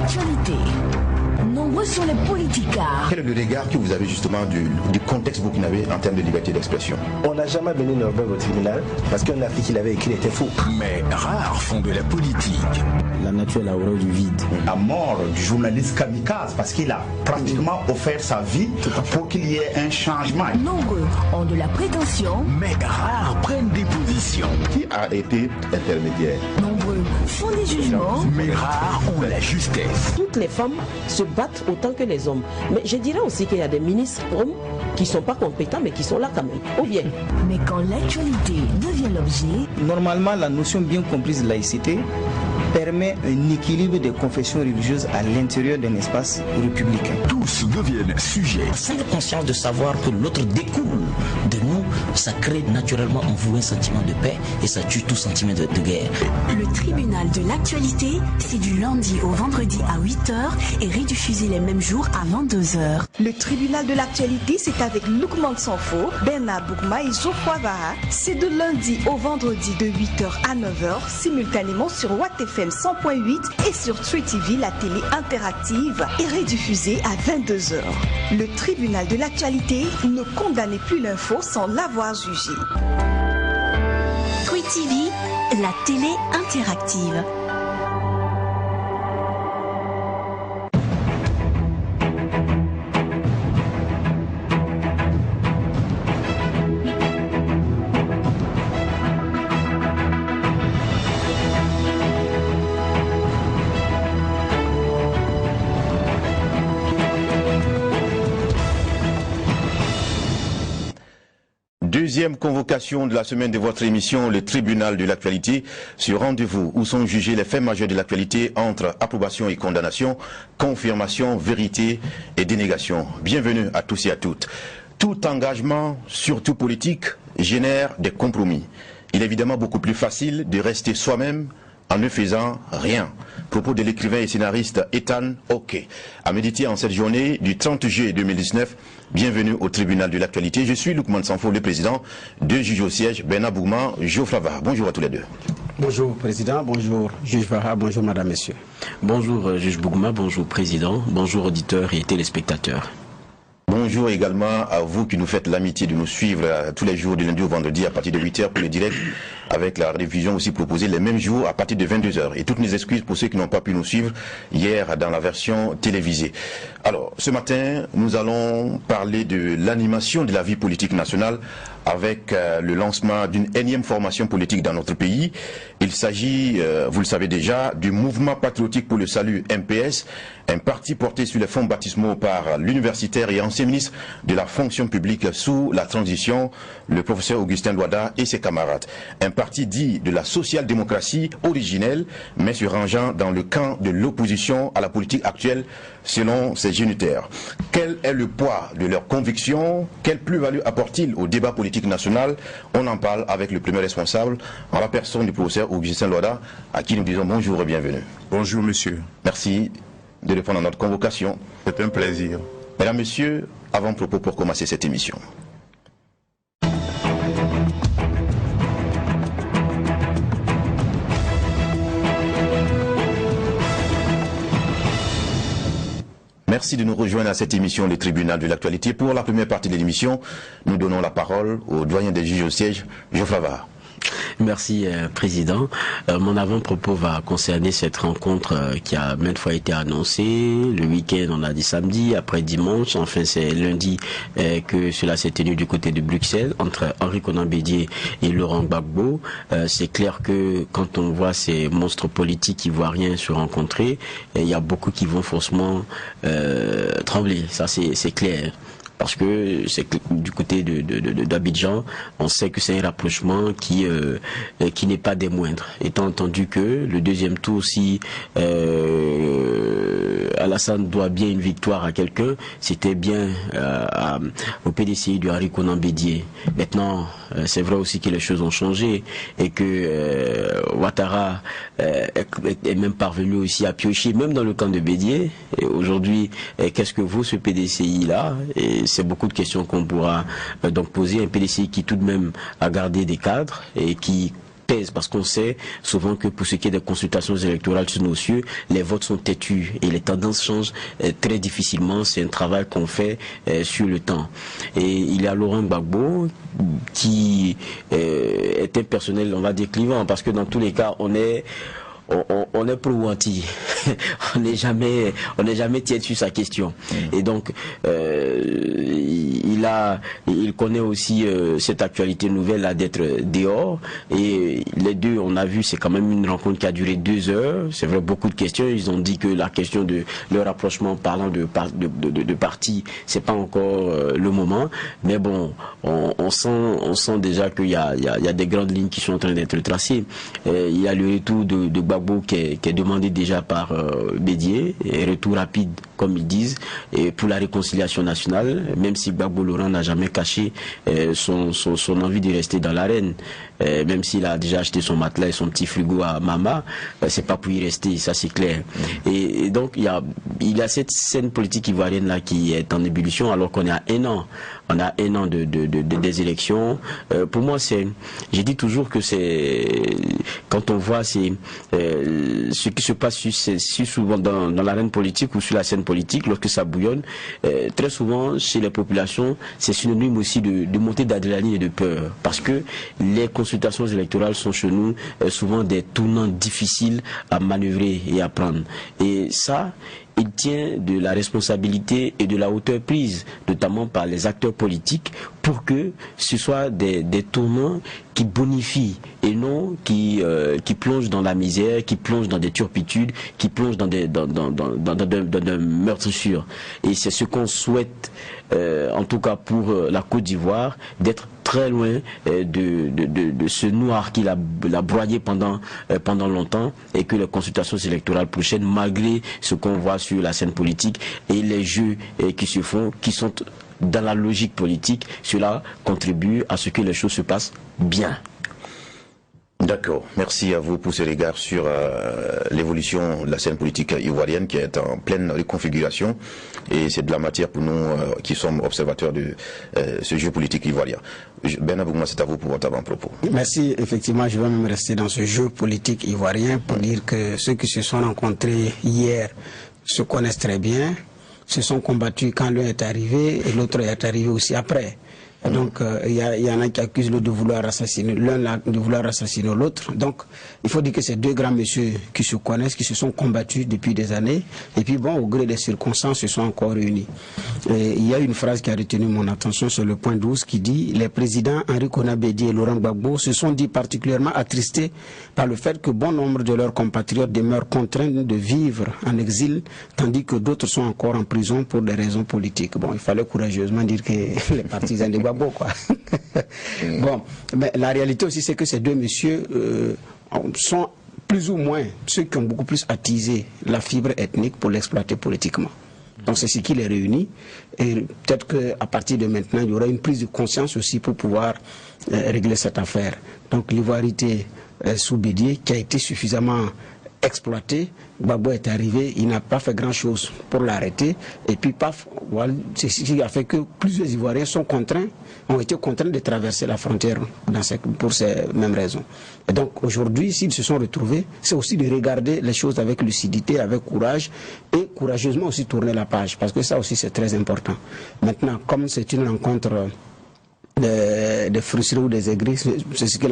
l'actualité. Nombreux sont les politicards. Quel est le regard que vous avez justement du contexte burkinabé en termes de liberté d'expression? On n'a jamais mené Norbert au tribunal parce qu'un article qu'il avait écrit était faux. Mais rares font de la politique. La nature est la horreur du vide. La mort du journaliste kamikaze parce qu'il a pratiquement offert sa vie pour qu'il y ait un changement. Nombreux ont de la prétention. Mais rares prennent des positions. Qui a été intermédiaire? Nombreux font des jugements. Mais rares ont la justesse. Toutes les femmes se battent autant que les hommes. Mais je dirais aussi qu'il y a des ministres hommes qui ne sont pas compétents mais qui sont là quand même. Ou bien. Mais quand l'actualité devient l'objet... Normalement, la notion bien comprise de laïcité permet un équilibre des confessions religieuses à l'intérieur d'un espace républicain. Tous deviennent sujets. Sans conscience de savoir que l'autre découle de nous, ça crée naturellement en vous un sentiment de paix et ça tue tout sentiment de guerre. Le tribunal de l'actualité, c'est du lundi au vendredi à 8h et rediffusé les mêmes jours à 22h. Le tribunal de l'actualité, c'est avec Lukman Sanfo, Bernard Boukma et Geoffroy Vara. C'est de lundi au vendredi de 8h à 9h, simultanément sur Watt FM 100.8 et sur Tree TV, la télé interactive, et rediffusée à 22h. Le tribunal de l'actualité ne condamnait plus l'info sans l'avoir jugé. Tree TV, la télé interactive. Deuxième convocation de la semaine de votre émission, le tribunal de l'actualité. Sur rendez-vous où sont jugés les faits majeurs de l'actualité entre approbation et condamnation, confirmation, vérité et dénégation. Bienvenue à tous et à toutes. Tout engagement, surtout politique, génère des compromis. Il est évidemment beaucoup plus facile de rester soi-même en ne faisant rien. Propos de l'écrivain et scénariste Ethan Hawke. À méditer en cette journée du 30 juillet 2019, bienvenue au tribunal de l'actualité. Je suis Lukman Sanfo, le président, deux juges au siège, Bernard Boukma, Geoffroy Vara. Bonjour à tous les deux. Bonjour président, bonjour juge Vara, bonjour madame, messieurs. Bonjour juge Boukma, bonjour président, bonjour auditeurs et téléspectateurs. Bonjour également à vous qui nous faites l'amitié de nous suivre tous les jours du lundi au vendredi à partir de 8h pour le direct, avec la révision aussi proposée les mêmes jours à partir de 22h. Et toutes mes excuses pour ceux qui n'ont pas pu nous suivre hier dans la version télévisée. Alors, ce matin, nous allons parler de l'animation de la vie politique nationale avec le lancement d'une énième formation politique dans notre pays. Il s'agit, vous le savez déjà, du Mouvement Patriotique pour le Salut MPS, un parti porté sur les fonds baptismaux par l'universitaire et ancien ministre de la fonction publique sous la transition, le professeur Augustin Loada et ses camarades. Un parti dit de la social-démocratie originelle, mais se rangeant dans le camp de l'opposition à la politique actuelle, selon ses génitaires. Quel est le poids de leurs convictions? Quelle plus-value apporte-t-il au débat politique national? On en parle avec le premier responsable, en la personne du professeur Augustin Loada, à qui nous disons bonjour et bienvenue. Bonjour monsieur. Merci de répondre à notre convocation. C'est un plaisir. Mesdames, Messieurs, avant-propos pour commencer cette émission. Merci de nous rejoindre à cette émission, le tribunal de l'actualité. Pour la première partie de l'émission, nous donnons la parole au doyen des juges au siège, Geoffroy Vara. Merci président. Mon avant-propos va concerner cette rencontre qui a maintes fois été annoncée. Le week-end on a dit samedi, après dimanche, enfin c'est lundi que cela s'est tenu du côté de Bruxelles entre Henri Konan Bédié et Laurent Gbagbo. C'est clair que quand on voit ces monstres politiques ivoiriens se rencontrer, il y a beaucoup qui vont forcément trembler, ça c'est clair. Parce que c'est du côté d'Abidjan, on sait que c'est un rapprochement qui n'est pas des moindres. Étant entendu que le deuxième tour, si Alassane doit bien une victoire à quelqu'un, c'était bien au PDCI de Henri Konan Bédié. Maintenant, c'est vrai aussi que les choses ont changé et que Ouattara est même parvenu aussi à piocher, même dans le camp de Bédié. Aujourd'hui, qu'est-ce que vaut ce PDCI-là? Et c'est beaucoup de questions qu'on pourra donc poser. Un PDCI qui tout de même a gardé des cadres et qui pèse, parce qu'on sait souvent que pour ce qui est des consultations électorales sur nos cieux, les votes sont têtus et les tendances changent très difficilement. C'est un travail qu'on fait sur le temps. Et il y a Laurent Gbagbo qui est un personnel, on va dire, clivant, parce que dans tous les cas, on est pro ou anti. on n'est jamais tiède sur sa question. Et donc il connaît aussi cette actualité nouvelle là d'être dehors, et les deux, on a vu, c'est quand même une rencontre qui a duré 2 heures. C'est vrai, beaucoup de questions. Ils ont dit que la question de leur rapprochement, parlant de parti, c'est pas encore le moment, mais bon, on sent déjà qu'il y a des grandes lignes qui sont en train d'être tracées. Il y a le retour de Gbagbo qui est demandé déjà par Bédié, et retour rapide, comme ils disent, et pour la réconciliation nationale, même si Gbagbo Laurent n'a jamais caché son envie de rester dans l'arène, même s'il a déjà acheté son matelas et son petit frigo à Mama, c'est pas pour y rester, ça c'est clair. Et donc il y a cette scène politique ivoirienne là qui est en ébullition, alors qu'on est à 1 an. On a 1 an des élections. Pour moi, j'ai dit toujours que quand on voit ce qui se passe si souvent dans l'arène politique ou sur la scène politique, lorsque ça bouillonne, très souvent chez les populations, c'est synonyme aussi de montée d'adrénaline et de peur, parce que les consultations électorales sont chez nous souvent des tournants difficiles à manœuvrer et à prendre. Et ça, il tient de la responsabilité et de la hauteur prise, notamment par les acteurs politiques, pour que ce soit des tournants qui bonifient et non qui plongent dans la misère, qui plongent dans des turpitudes, qui plongent dans des meurtrissures. Et c'est ce qu'on souhaite, en tout cas pour la Côte d'Ivoire, d'être très loin de ce noir qu'il a broyé pendant longtemps, et que les consultations électorales prochaines, malgré ce qu'on voit sur la scène politique et les jeux qui se font, qui sont dans la logique politique, cela contribue à ce que les choses se passent bien. D'accord, merci à vous pour ce regard sur l'évolution de la scène politique ivoirienne qui est en pleine reconfiguration, et c'est de la matière pour nous qui sommes observateurs de ce jeu politique ivoirien. Bernard Bougouma, c'est à vous pour votre avant-propos. Merci, effectivement, je vais même rester dans ce jeu politique ivoirien pour dire que ceux qui se sont rencontrés hier se connaissent très bien, se sont combattus quand l'un est arrivé et l'autre est arrivé aussi après. Donc il y en a qui accusent l'un de vouloir assassiner l'autre. Donc il faut dire que ces deux grands messieurs qui se connaissent, qui se sont combattus depuis des années, et puis bon, au gré des circonstances, se sont encore réunis. Et il y a une phrase qui a retenu mon attention sur le point 12 qui dit: les présidents Henri Konan Bédié et Laurent Gbagbo se sont dit particulièrement attristés par le fait que bon nombre de leurs compatriotes demeurent contraints de vivre en exil, tandis que d'autres sont encore en prison pour des raisons politiques. Bon, il fallait courageusement dire que les partisans de Gbagbo, quoi. Bon, mais la réalité aussi, c'est que ces deux messieurs sont plus ou moins ceux qui ont beaucoup plus attisé la fibre ethnique pour l'exploiter politiquement. Donc c'est ce qui les réunit, et peut-être qu'à partir de maintenant, il y aura une prise de conscience aussi pour pouvoir régler cette affaire. Donc l'ivoirité sous Bédié, qui a été suffisamment exploité, Gbagbo est arrivé, il n'a pas fait grand-chose pour l'arrêter, et puis paf, voilà, c'est ce qui a fait que plusieurs Ivoiriens ont été contraints de traverser la frontière pour ces mêmes raisons. Et donc aujourd'hui, s'ils se sont retrouvés, c'est aussi de regarder les choses avec lucidité, avec courage, et courageusement aussi tourner la page, parce que ça aussi c'est très important. Maintenant, comme c'est une rencontre des frustrés ou des aigris, c'est ce que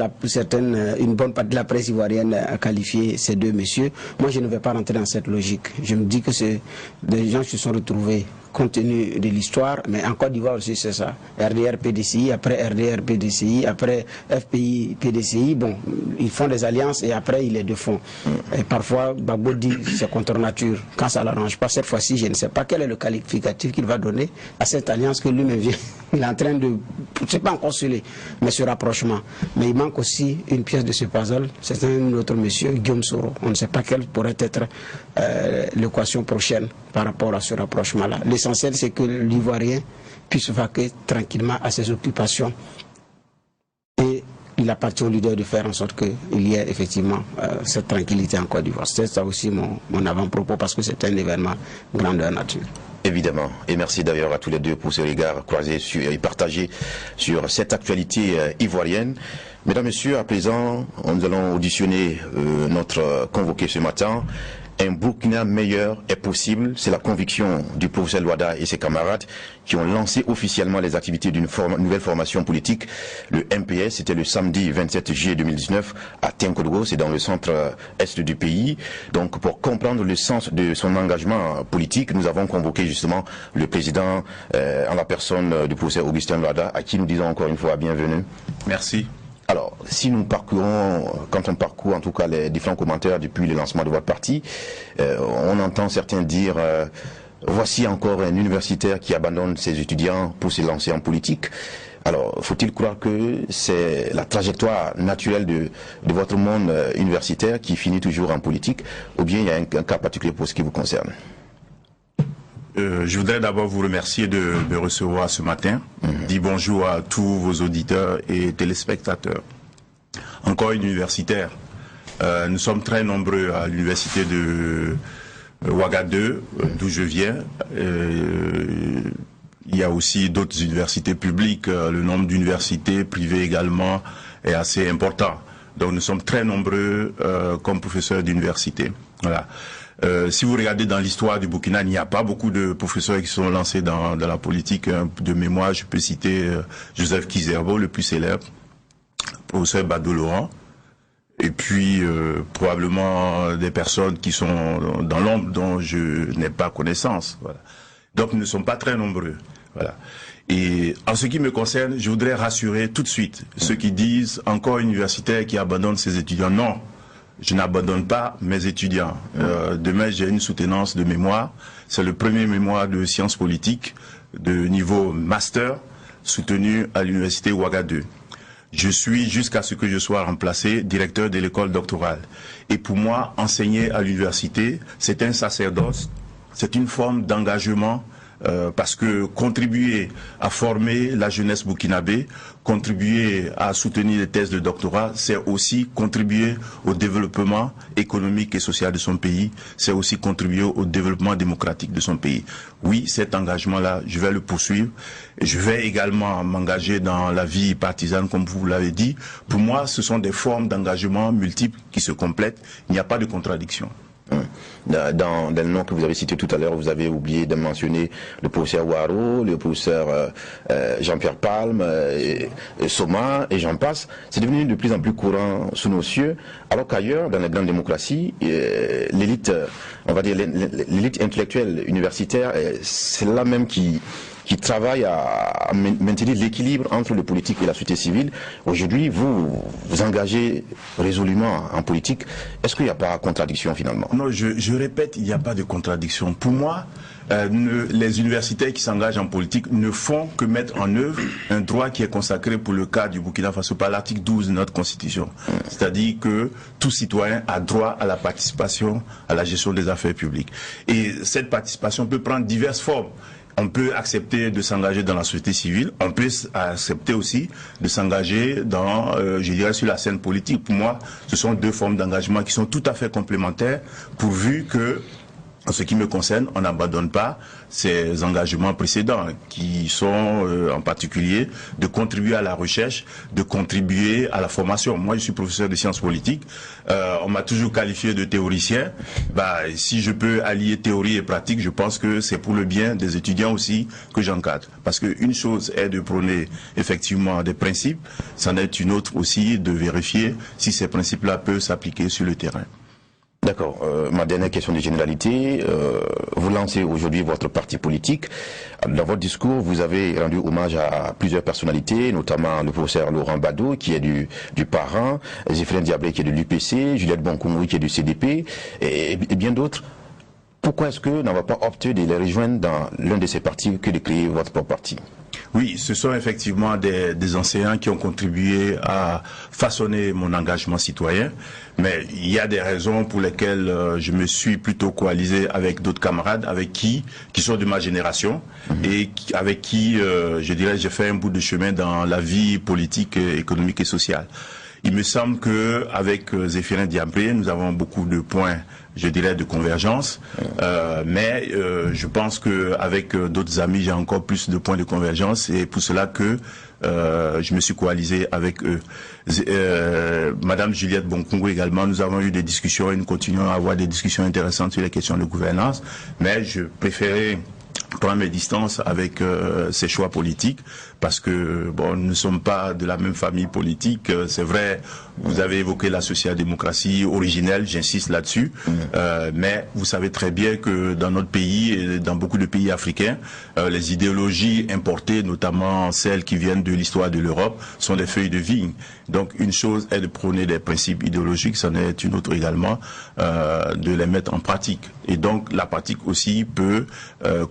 une bonne partie de la presse ivoirienne a qualifié ces deux messieurs. Moi, je ne vais pas rentrer dans cette logique. Je me dis que c'est des gens qui se sont retrouvés compte tenu de l'histoire, mais en Côte d'Ivoire aussi c'est ça. RDR PDCI, après RDR PDCI, après FPI PDCI, bon, ils font des alliances et après ils les défont. Et parfois, Gbagbo dit c'est contre nature, quand ça l'arrange pas. Cette fois-ci, je ne sais pas quel est le qualificatif qu'il va donner à cette alliance que lui-même vient. Il est en train de, c'est pas encore scellé, mais ce rapprochement. Mais il manque aussi une pièce de ce puzzle, c'est un autre monsieur, Guillaume Soro. On ne sait pas quelle pourrait être l'équation prochaine par rapport à ce rapprochement-là. L'essentiel, c'est que l'Ivoirien puisse vaquer tranquillement à ses occupations. Et il appartient au leader de faire en sorte qu'il y ait effectivement cette tranquillité en Côte d'Ivoire. C'est ça aussi mon avant-propos, parce que c'est un événement grandeur nature. Évidemment, et merci d'ailleurs à tous les deux pour ce regard croisé et partagé sur cette actualité ivoirienne. Mesdames, Messieurs, à présent, nous allons auditionner notre convoqué ce matin. Un Burkina meilleur est possible, c'est la conviction du professeur Loada et ses camarades qui ont lancé officiellement les activités d'une nouvelle formation politique, le MPS. C'était le samedi 27 juillet 2019 à Tinkodogo, c'est dans le centre-est du pays. Donc pour comprendre le sens de son engagement politique, nous avons convoqué justement le président en la personne du professeur Augustin Loada, à qui nous disons encore une fois bienvenue. Merci. Alors, si nous parcourons, quand on parcourt en tout cas les différents commentaires depuis le lancement de votre parti, on entend certains dire voici encore un universitaire qui abandonne ses étudiants pour se lancer en politique. Alors, faut-il croire que c'est la trajectoire naturelle de votre monde universitaire qui finit toujours en politique, ou bien il y a un cas particulier pour ce qui vous concerne? Je voudrais d'abord vous remercier de me recevoir ce matin. Dis bonjour à tous vos auditeurs et téléspectateurs. Encore une universitaire. Nous sommes très nombreux à l'université de Ouagadougou, d'où je viens. Il y a aussi d'autres universités publiques. Le nombre d'universités privées également est assez important. Donc nous sommes très nombreux comme professeurs d'université. Voilà. Si vous regardez dans l'histoire du Burkina, il n'y a pas beaucoup de professeurs qui sont lancés dans la politique. De mémoire, je peux citer Joseph Kizerbo, le plus célèbre, professeur Badou Laurent, et puis probablement des personnes qui sont dans l'ombre dont je n'ai pas connaissance. Voilà. Donc nous ne sommes pas très nombreux. Voilà. Et en ce qui me concerne, je voudrais rassurer tout de suite ceux qui disent encore universitaire qui abandonne ses étudiants. Non. Je n'abandonne pas mes étudiants. Demain, j'ai une soutenance de mémoire. C'est le premier mémoire de sciences politiques de niveau master soutenu à l'université Ouagadougou. Je suis, jusqu'à ce que je sois remplacé, directeur de l'école doctorale. Et pour moi, enseigner à l'université, c'est un sacerdoce, c'est une forme d'engagement parce que contribuer à former la jeunesse burkinabé, contribuer à soutenir les thèses de doctorat, c'est aussi contribuer au développement économique et social de son pays, c'est aussi contribuer au développement démocratique de son pays. Oui, cet engagement-là, je vais le poursuivre. Et je vais également m'engager dans la vie partisane, comme vous l'avez dit. Pour moi, ce sont des formes d'engagement multiples qui se complètent. Il n'y a pas de contradiction. Dans le nom que vous avez cité tout à l'heure, vous avez oublié de mentionner le professeur Ouaro, le professeur Jean-Pierre Palme, Soma et j'en passe. C'est devenu de plus en plus courant sous nos cieux, alors qu'ailleurs, dans les grandes démocraties, l'élite, on va dire l'élite intellectuelle universitaire, c'est là même qui travaille à maintenir l'équilibre entre le politique et la société civile. Aujourd'hui, vous engagez résolument en politique. Est-ce qu'il n'y a pas de contradiction finalement? Non, je répète, il n'y a pas de contradiction. Pour moi, les universitaires qui s'engagent en politique ne font que mettre en œuvre un droit qui est consacré pour le cas du Burkina Faso par l'article 12 de notre Constitution. C'est-à-dire que tout citoyen a droit à la participation à la gestion des affaires publiques. Et cette participation peut prendre diverses formes. On peut accepter de s'engager dans la société civile, on peut accepter aussi de s'engager dans, je dirais, sur la scène politique. Pour moi, ce sont deux formes d'engagement qui sont tout à fait complémentaires, pourvu que, en ce qui me concerne, on n'abandonne pas ces engagements précédents, qui sont en particulier de contribuer à la recherche, de contribuer à la formation. Moi, je suis professeur de sciences politiques. On m'a toujours qualifié de théoricien. Si je peux allier théorie et pratique, je pense que c'est pour le bien des étudiants aussi que j'encadre. Parce qu'une chose est de prôner effectivement des principes, c'en est une autre aussi de vérifier si ces principes-là peuvent s'appliquer sur le terrain. D'accord. Ma dernière question de généralité. Vous lancez aujourd'hui votre parti politique. Dans votre discours, vous avez rendu hommage à plusieurs personnalités, notamment le professeur Laurent Badou, qui est du Parent, Zéphirin Diablé, qui est de l'UPC, Juliette Bonkoumou, qui est du CDP, et bien d'autres. Pourquoi est-ce que n'avez pas opté de les rejoindre dans l'un de ces partis que de créer votre propre parti? Oui, ce sont effectivement des enseignants qui ont contribué à façonner mon engagement citoyen, mais il y a des raisons pour lesquelles je me suis plutôt coalisé avec d'autres camarades qui sont de ma génération et avec qui, je dirais, j'ai fait un bout de chemin dans la vie politique, économique et sociale. Il me semble que avec Zéphirin Diabré, nous avons beaucoup de points, je dirais, de convergence, mais je pense qu'avec d'autres amis, j'ai encore plus de points de convergence, et pour cela que je me suis coalisé avec eux. Madame Juliette Bonkongo également, nous avons eu des discussions et nous continuons à avoir des discussions intéressantes sur les questions de gouvernance, mais je préférais prendre mes distances avec ces choix politiques, parce que bon, nous ne sommes pas de la même famille politique. C'est vrai, vous avez évoqué la social-démocratie originelle, j'insiste là-dessus, mais vous savez très bien que dans notre pays et dans beaucoup de pays africains, les idéologies importées, notamment celles qui viennent de l'histoire de l'Europe, sont des feuilles de vigne. Donc une chose est de prôner des principes idéologiques, c'en est une autre également de les mettre en pratique. Et donc la pratique aussi peut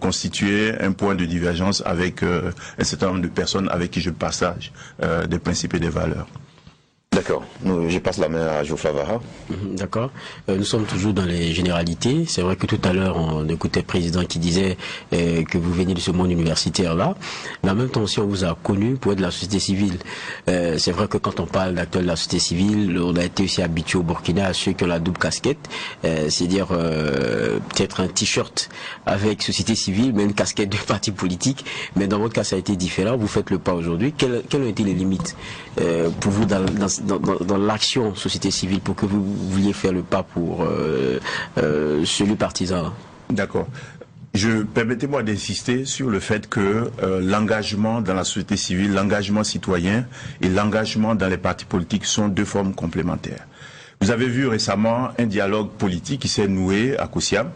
constituer un point de divergence avec un certain nombre de personnes avec qui je partage des principes et des valeurs. D'accord. Je passe la main à Geoffroy Vaha. D'accord. Nous sommes toujours dans les généralités. C'est vrai que tout à l'heure, on écoutait le président qui disait que vous venez de ce monde universitaire-là. Mais en même temps aussi, on vous a connu pour être de la société civile. C'est vrai que quand on parle d'acteurs de la société civile, on a été aussi habitué au Burkina à ceux qui ont la double casquette. C'est-à-dire peut-être un t-shirt avec société civile, mais une casquette de parti politique. Mais dans votre cas, ça a été différent. Vous faites le pas aujourd'hui. Quelles ont été les limites pour vous dans l'action société civile pour que vous vouliez faire le pas pour celui partisan? D'accord. Permettez-moi d'insister sur le fait que l'engagement dans la société civile, l'engagement citoyen et l'engagement dans les partis politiques sont deux formes complémentaires. Vous avez vu récemment un dialogue politique qui s'est noué à Koussiam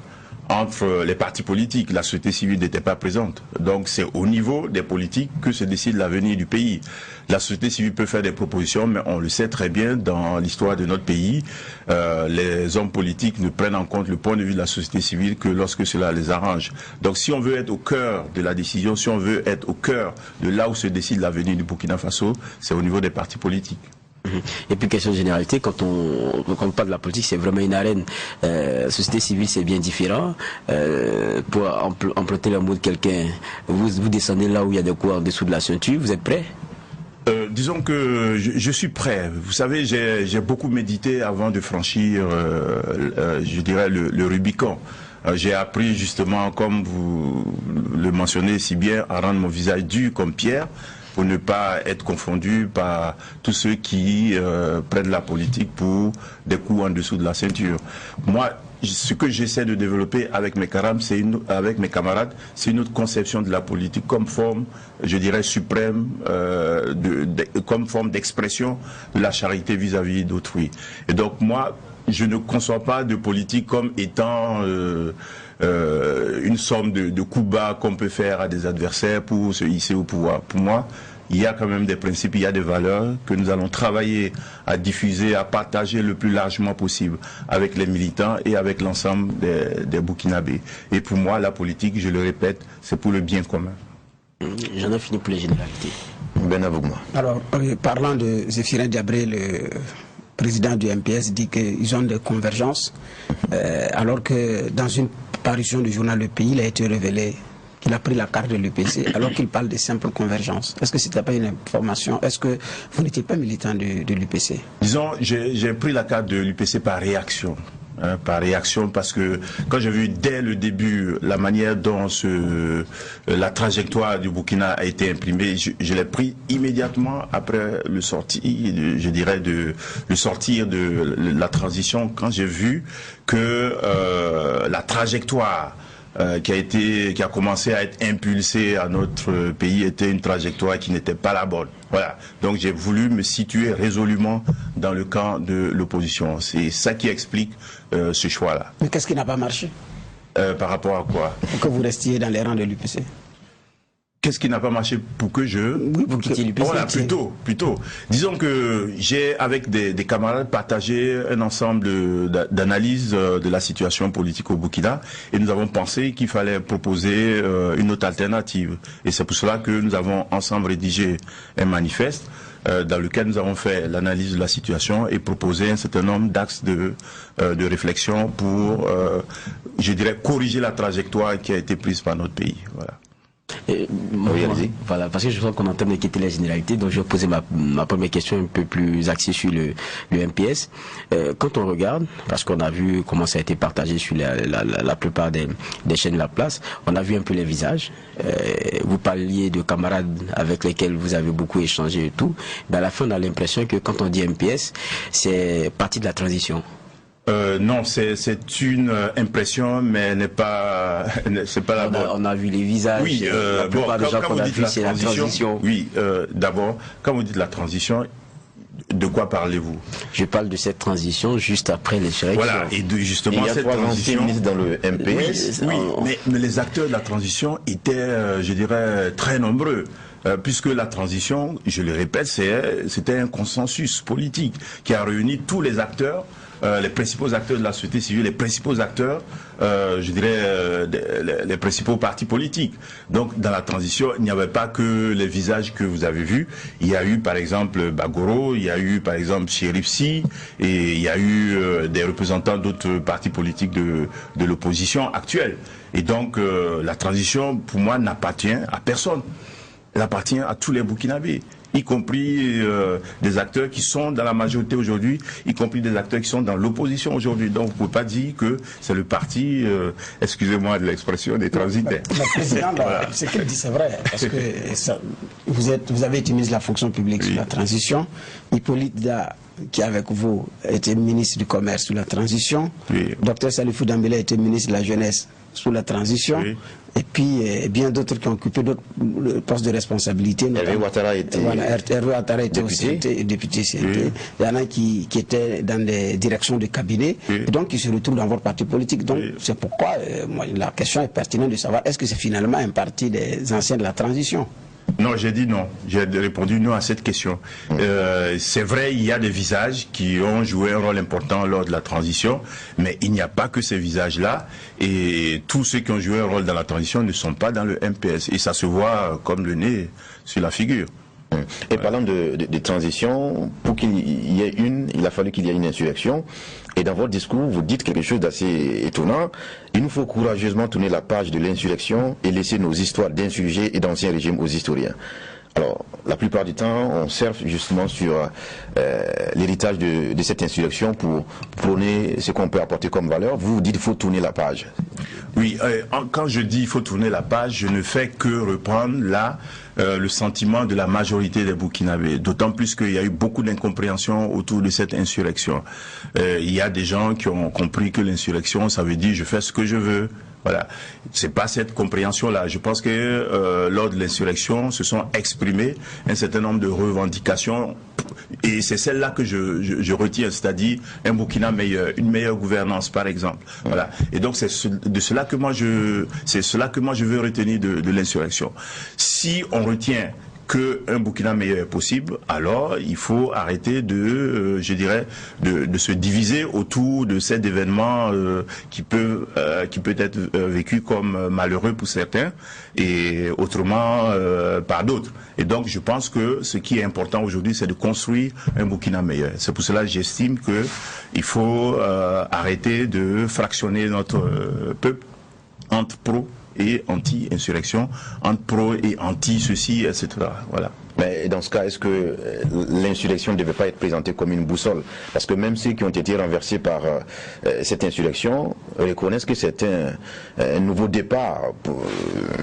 entre les partis politiques. La société civile n'était pas présente. Donc c'est au niveau des politiques que se décide l'avenir du pays. La société civile peut faire des propositions, mais on le sait très bien, dans l'histoire de notre pays, les hommes politiques ne prennent en compte le point de vue de la société civile que lorsque cela les arrange. Donc si on veut être au cœur de la décision, si on veut être au cœur de là où se décide l'avenir du Burkina Faso, c'est au niveau des partis politiques. Et puis question de généralité, quand on parle de la politique, c'est vraiment une arène. Société civile, c'est bien différent. Pour emprunter le mot de quelqu'un, vous descendez là où il y a des coups en dessous de la ceinture, vous êtes prêt? Disons que je suis prêt. Vous savez, j'ai beaucoup médité avant de franchir, je dirais, le Rubicon. J'ai appris justement, comme vous le mentionnez si bien, à rendre mon visage dur comme pierre, pour ne pas être confondu par tous ceux qui prennent la politique pour des coups en dessous de la ceinture. Moi, ce que j'essaie de développer avec mes camarades, c'est une autre conception de la politique comme forme, je dirais, suprême, comme forme d'expression de la charité vis-à-vis d'autrui. Et donc moi, je ne conçois pas de politique comme étant une somme de coups bas qu'on peut faire à des adversaires pour se hisser au pouvoir. Pour moi, il y a quand même des principes, il y a des valeurs que nous allons travailler à diffuser, à partager le plus largement possible avec les militants et avec l'ensemble des Burkinabés. Et pour moi, la politique, je le répète, c'est pour le bien commun. J'en ai fini pour les généralités. Ben Abougma. Alors, parlant de Zéphirin Diabré, le président du MPS dit qu'ils ont des convergences, alors que dans une parution du journal Le Pays, il a été révélé qu'il a pris la carte de l'UPC, alors qu'il parle de simple convergence. Est-ce que c'était pas une information? Est-ce que vous n'étiez pas militant de l'UPC? Disons, j'ai pris la carte de l'UPC par réaction. Par réaction, parce que quand j'ai vu dès le début la manière dont la trajectoire du Burkina a été imprimée, je l'ai pris immédiatement après le sortir, je dirais, le sortir de la transition, quand j'ai vu que la trajectoire qui a commencé à être impulsée à notre pays était une trajectoire qui n'était pas la bonne. Voilà. Donc j'ai voulu me situer résolument dans le camp de l'opposition. C'est ça qui explique ce choix-là. Mais qu'est-ce qui n'a pas marché? Par rapport à quoi? Pour que vous restiez dans les rangs de l'UPC. Qu'est-ce qui n'a pas marché pour que je... Oui, pour quitter l'UPC. Voilà, plutôt. Disons que j'ai, avec des camarades, partagé un ensemble d'analyses de la situation politique au Burkina, et nous avons pensé qu'il fallait proposer une autre alternative. Et c'est pour cela que nous avons ensemble rédigé un manifeste dans lequel nous avons fait l'analyse de la situation et proposé un certain nombre d'axes de réflexion pour, je dirais, corriger la trajectoire qui a été prise par notre pays. Voilà. Voilà, parce que je sens qu'on est en train de quitter la généralité, donc je vais poser ma première question un peu plus axée sur le MPS. Quand on regarde, parce qu'on a vu comment ça a été partagé sur la plupart des chaînes de la place, on a vu un peu les visages. Vous parliez de camarades avec lesquels vous avez beaucoup échangé et tout. Mais à la fin, on a l'impression que quand on dit MPS, c'est partie de la transition. Non, c'est une impression, mais c'est pas la bonne. On a vu les visages. Oui, la plupart des gens qu'on a vu, c'est la transition. Oui, d'abord, quand vous dites la transition, de quoi parlez-vous? Je parle de cette transition juste après l'insurrection. Voilà, et justement cette transition dans le MPS. Oui, mais les acteurs de la transition étaient, je dirais, très nombreux. Puisque la transition, je le répète, c'était un consensus politique qui a réuni tous les acteurs, les principaux acteurs de la société civile, les principaux acteurs, je dirais, les principaux partis politiques. Donc, dans la transition, il n'y avait pas que les visages que vous avez vus. Il y a eu, par exemple, Bagoro, il y a eu, par exemple, Chérif Sy, et il y a eu des représentants d'autres partis politiques de l'opposition actuelle. Et donc, la transition, pour moi, n'appartient à personne. Elle appartient à tous les Burkinabés, y compris des acteurs qui sont dans la majorité aujourd'hui, y compris des acteurs qui sont dans l'opposition aujourd'hui. Donc vous ne pouvez pas dire que c'est le parti, excusez-moi de l'expression, des transitaires. Le président, voilà. Ce qu'il dit c'est vrai, parce que vous avez été ministre de la fonction publique sur la transition. Hippolyte Da, qui avec vous était ministre du commerce sous la transition. Dr Salifou Dambélé a été ministre de la jeunesse sous la transition. Et puis bien d'autres qui ont occupé d'autres postes de responsabilité. Hervé Ouattara était député. Aussi député CNT. Il y en a qui étaient dans des directions de cabinet et donc qui se retrouvent dans votre parti politique. Donc c'est pourquoi moi, la question est pertinente de savoir est-ce que c'est finalement un parti des anciens de la transition? Non, j'ai dit non. J'ai répondu non à cette question. C'est vrai, il y a des visages qui ont joué un rôle important lors de la transition, mais il n'y a pas que ces visages-là. Et tous ceux qui ont joué un rôle dans la transition ne sont pas dans le MPS. Et ça se voit comme le nez sur la figure. Et parlant de transition, pour qu'il y ait il a fallu qu'il y ait une insurrection. Et dans votre discours, vous dites quelque chose d'assez étonnant. Il nous faut courageusement tourner la page de l'insurrection et laisser nos histoires d'insurgés et d'anciens régimes aux historiens. Alors, la plupart du temps, on surfe justement sur l'héritage de cette insurrection pour prôner ce qu'on peut apporter comme valeur. Vous dites qu'il faut tourner la page. Oui, quand je dis il faut tourner la page, je ne fais que reprendre là le sentiment de la majorité des Burkinabés. D'autant plus qu'il y a eu beaucoup d'incompréhension autour de cette insurrection. Il y a des gens qui ont compris que l'insurrection, ça veut dire je fais ce que je veux. Voilà, c'est pas cette compréhension-là. Je pense que lors de l'insurrection, se sont exprimées un certain nombre de revendications, et c'est celle-là que je retiens, c'est-à-dire un Burkina meilleur, une meilleure gouvernance, par exemple. Voilà. Et donc c'est cela que moi je veux retenir de l'insurrection. Si on retient qu'un Burkina meilleur est possible, alors il faut arrêter de se diviser autour de cet événement qui peut être vécu comme malheureux pour certains et autrement par d'autres. Et donc je pense que ce qui est important aujourd'hui, c'est de construire un Burkina meilleur. C'est pour cela que j'estime que il faut arrêter de fractionner notre peuple entre pro et anti-insurrection, entre pro et anti-ceci, etc. Voilà. Mais dans ce cas, est-ce que l'insurrection ne devait pas être présentée comme une boussole? Parce que même ceux qui ont été renversés par cette insurrection reconnaissent que c'est un nouveau départ,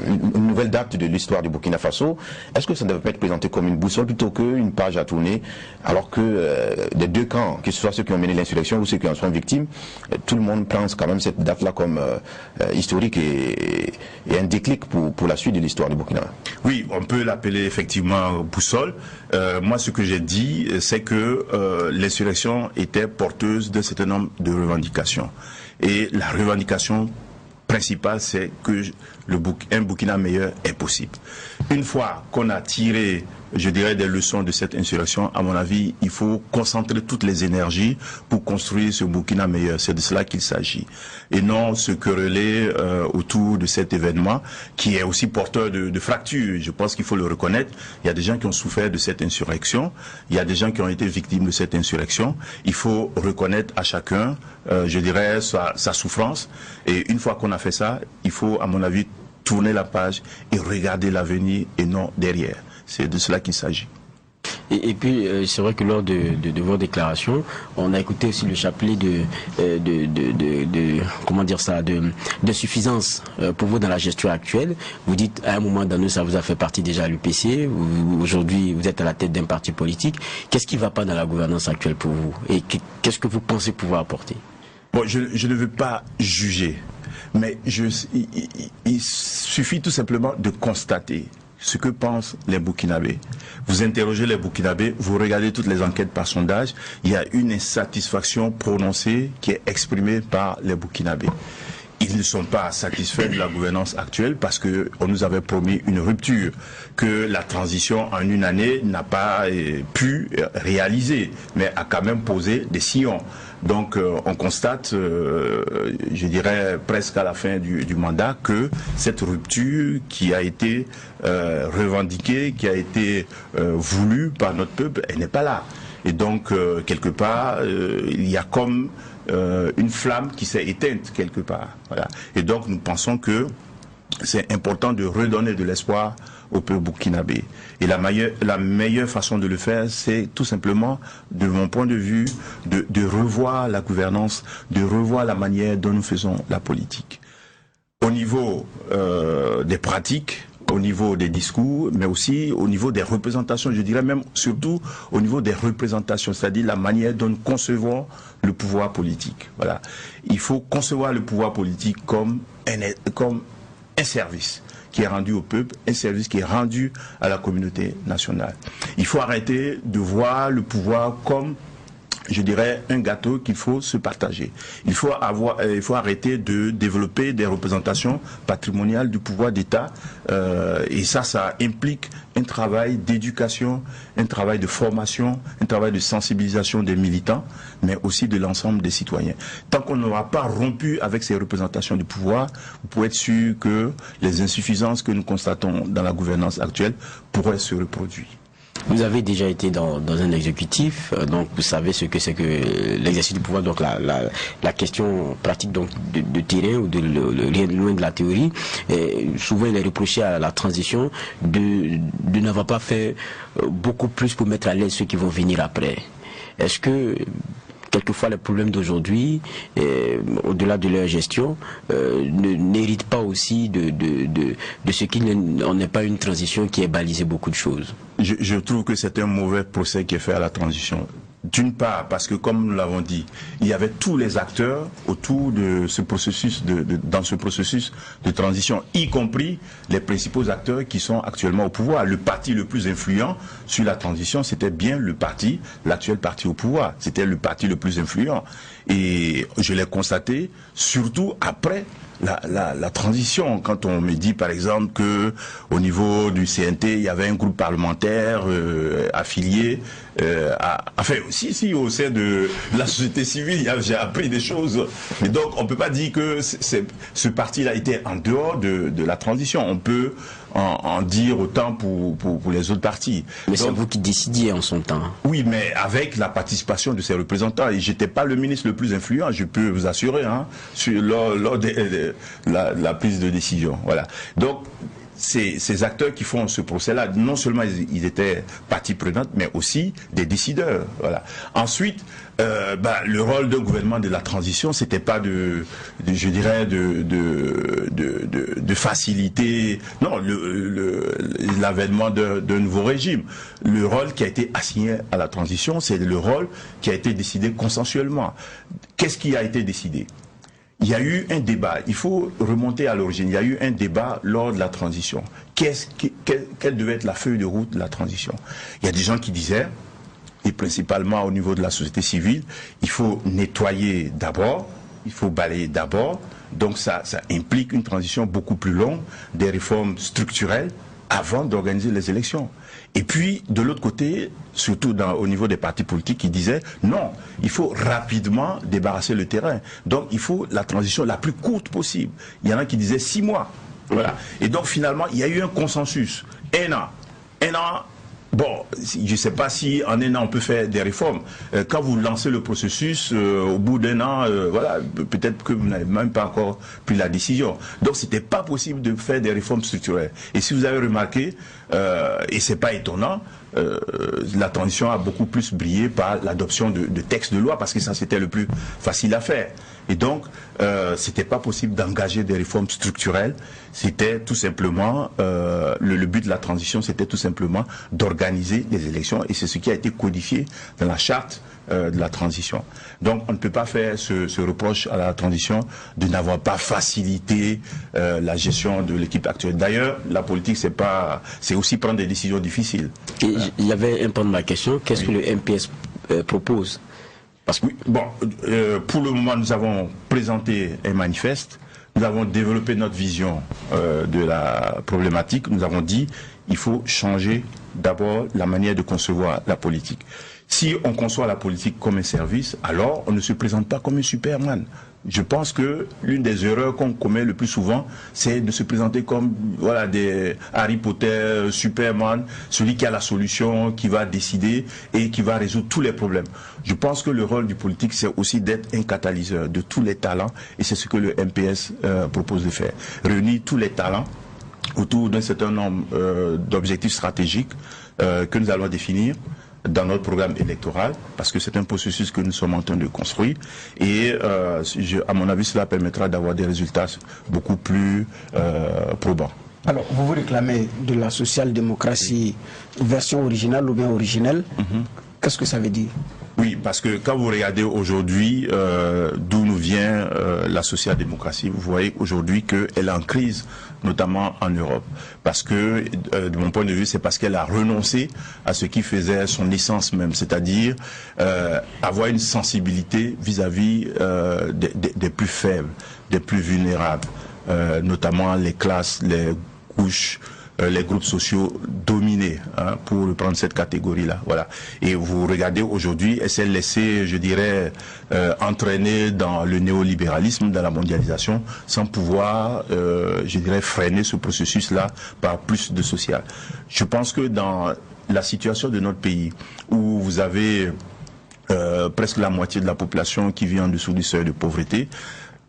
une nouvelle date de l'histoire du Burkina Faso. Est-ce que ça ne devait pas être présenté comme une boussole plutôt qu'une page à tourner, alors que des deux camps, que ce soit ceux qui ont mené l'insurrection ou ceux qui en sont victimes, tout le monde pense quand même cette date-là comme historique et un déclic pour la suite de l'histoire du Burkina? Oui, on peut l'appeler effectivement boussole. Moi, ce que j'ai dit, c'est que l'insurrection était porteuse d'un certain nombre de revendications. Et la revendication principale, c'est que un Burkina meilleur est possible. Une fois qu'on a tiré, je dirais, des leçons de cette insurrection, à mon avis, il faut concentrer toutes les énergies pour construire ce Burkina meilleur. C'est de cela qu'il s'agit. Et non se quereller autour de cet événement qui est aussi porteur de fractures. Je pense qu'il faut le reconnaître. Il y a des gens qui ont souffert de cette insurrection. Il y a des gens qui ont été victimes de cette insurrection. Il faut reconnaître à chacun, je dirais, sa souffrance. Et une fois qu'on a fait ça, il faut, à mon avis, tourner la page et regarder l'avenir et non derrière. C'est de cela qu'il s'agit. Et puis, c'est vrai que lors de vos déclarations, on a écouté aussi le chapelet comment dire ça, d'insuffisance pour vous dans la gestion actuelle. Vous dites, à un moment donné, ça vous a fait partie déjà à l'UPC. Aujourd'hui, vous êtes à la tête d'un parti politique. Qu'est-ce qui ne va pas dans la gouvernance actuelle pour vous? Et qu'est-ce que vous pensez pouvoir apporter? Bon, je ne veux pas juger, mais il suffit tout simplement de constater ce que pensent les Burkinabés. Vous interrogez les Burkinabés, vous regardez toutes les enquêtes par sondage, il y a une insatisfaction prononcée qui est exprimée par les Burkinabés. Ils ne sont pas satisfaits de la gouvernance actuelle parce qu'on nous avait promis une rupture que la transition en une année n'a pas pu réaliser, mais a quand même posé des sillons. Donc on constate, je dirais presque à la fin du mandat, que cette rupture qui a été revendiquée, qui a été voulue par notre peuple, elle n'est pas là. Et donc quelque part, il y a comme une flamme qui s'est éteinte quelque part. Voilà. Et donc nous pensons que c'est important de redonner de l'espoir au peuple burkinabé. Et la meilleure façon de le faire, c'est tout simplement, de mon point de vue, de revoir la gouvernance, de revoir la manière dont nous faisons la politique. Au niveau des pratiques, au niveau des discours, mais aussi au niveau des représentations, je dirais même surtout au niveau des représentations, c'est-à-dire la manière dont nous concevons le pouvoir politique. Voilà. Il faut concevoir le pouvoir politique comme un service qui est rendu au peuple, un service qui est rendu à la communauté nationale. Il faut arrêter de voir le pouvoir comme, je dirais, un gâteau qu'il faut se partager. Il faut arrêter de développer des représentations patrimoniales du pouvoir d'État. Et ça implique un travail d'éducation, un travail de formation, un travail de sensibilisation des militants, mais aussi de l'ensemble des citoyens. Tant qu'on n'aura pas rompu avec ces représentations du pouvoir, vous pouvez être sûr que les insuffisances que nous constatons dans la gouvernance actuelle pourraient se reproduire. Vous avez déjà été dans un exécutif, donc vous savez ce que c'est que l'exercice du pouvoir, donc la question pratique donc de terrain ou loin de la théorie. Et souvent il est reproché à la transition de n'avoir pas fait beaucoup plus pour mettre à l'aise ceux qui vont venir après. Est-ce que quelquefois les problèmes d'aujourd'hui, au-delà de leur gestion, n'héritent pas aussi de ce qu'on n'est pas une transition qui ait balisé beaucoup de choses? Je trouve que c'est un mauvais procès qui est fait à la transition. D'une part, parce que comme nous l'avons dit, il y avait tous les acteurs autour de ce processus, dans ce processus de transition, y compris les principaux acteurs qui sont actuellement au pouvoir. Le parti le plus influent sur la transition, c'était bien l'actuel parti au pouvoir. C'était le parti le plus influent. Et je l'ai constaté, surtout après la transition. Quand on me dit par exemple que au niveau du CNT il y avait un groupe parlementaire affilié enfin si au sein de la société civile j'ai appris des choses, et donc on peut pas dire que ce parti-là était en dehors de la transition. On peut en dire autant pour les autres partis. Mais c'est vous qui décidiez en son temps. Oui, mais avec la participation de ses représentants. Et j'étais pas le ministre le plus influent, je peux vous assurer, lors de la prise de décision. Voilà. Donc, ces acteurs qui font ce procès-là, non seulement ils étaient partie prenante, mais aussi des décideurs. Voilà. Ensuite, le rôle d'un gouvernement de la transition, c'était pas de faciliter, non, l'avènement d'un nouveau régime. Le rôle qui a été assigné à la transition, c'est le rôle qui a été décidé consensuellement. Qu'est-ce qui a été décidé? Il y a eu un débat, il faut remonter à l'origine, il y a eu un débat lors de la transition. Quelle devait être la feuille de route de la transition? Il y a des gens qui disaient, et principalement au niveau de la société civile, il faut nettoyer d'abord, il faut balayer d'abord, donc ça implique une transition beaucoup plus longue, des réformes structurelles avant d'organiser les élections. Et puis, de l'autre côté, surtout au niveau des partis politiques, qui disaient non, il faut rapidement débarrasser le terrain. Donc, il faut la transition la plus courte possible. Il y en a qui disaient 6 mois. Voilà. Et donc, finalement, il y a eu un consensus. Un an Bon, je ne sais pas si en un an on peut faire des réformes. Quand vous lancez le processus, au bout d'un an, voilà, peut-être que vous n'avez même pas encore pris la décision. Donc c'était pas possible de faire des réformes structurelles. Et si vous avez remarqué, et c'est pas étonnant, la transition a beaucoup plus brillé par l'adoption de textes de loi, parce que ça c'était le plus facile à faire. Et donc, c'était pas possible d'engager des réformes structurelles. C'était tout simplement, le but de la transition, c'était tout simplement d'organiser les élections, et c'est ce qui a été codifié dans la charte de la transition. Donc, on ne peut pas faire ce reproche à la transition de n'avoir pas facilité la gestion de l'équipe actuelle. D'ailleurs, la politique, c'est aussi prendre des décisions difficiles. Et il y avait un point de ma question. Qu'est-ce que le MPS propose? Parce que, bon, pour le moment, nous avons présenté un manifeste, nous avons développé notre vision de la problématique, nous avons dit il faut changer d'abord la manière de concevoir la politique. Si on conçoit la politique comme un service, alors on ne se présente pas comme un Superman. Je pense que l'une des erreurs qu'on commet le plus souvent, c'est de se présenter comme voilà des Harry Potter, Superman, celui qui a la solution, qui va décider et qui va résoudre tous les problèmes. Je pense que le rôle du politique, c'est aussi d'être un catalyseur de tous les talents, et c'est ce que le MPS propose de faire. Réunir tous les talents autour d'un certain nombre d'objectifs stratégiques que nous allons définir dans notre programme électoral, parce que c'est un processus que nous sommes en train de construire, et à mon avis cela permettra d'avoir des résultats beaucoup plus probants. Alors, vous réclamez de la social-démocratie version originale ou bien originelle. Qu'est-ce que ça veut dire? Oui, parce que quand vous regardez aujourd'hui d'où nous vient la social-démocratie, vous voyez aujourd'hui qu'elle est en crise, notamment en Europe. Parce que, de mon point de vue, c'est parce qu'elle a renoncé à ce qui faisait son essence même, c'est-à-dire avoir une sensibilité vis-à-vis des plus faibles, des plus vulnérables, notamment les classes, les couches, les groupes sociaux dominés, hein, pour reprendre cette catégorie-là. Voilà. Et vous regardez aujourd'hui, elle s'est laissée, je dirais, entraîner dans le néolibéralisme, dans la mondialisation, sans pouvoir, je dirais, freiner ce processus-là par plus de social. Je pense que dans la situation de notre pays, où vous avez presque la moitié de la population qui vit en dessous du seuil de pauvreté,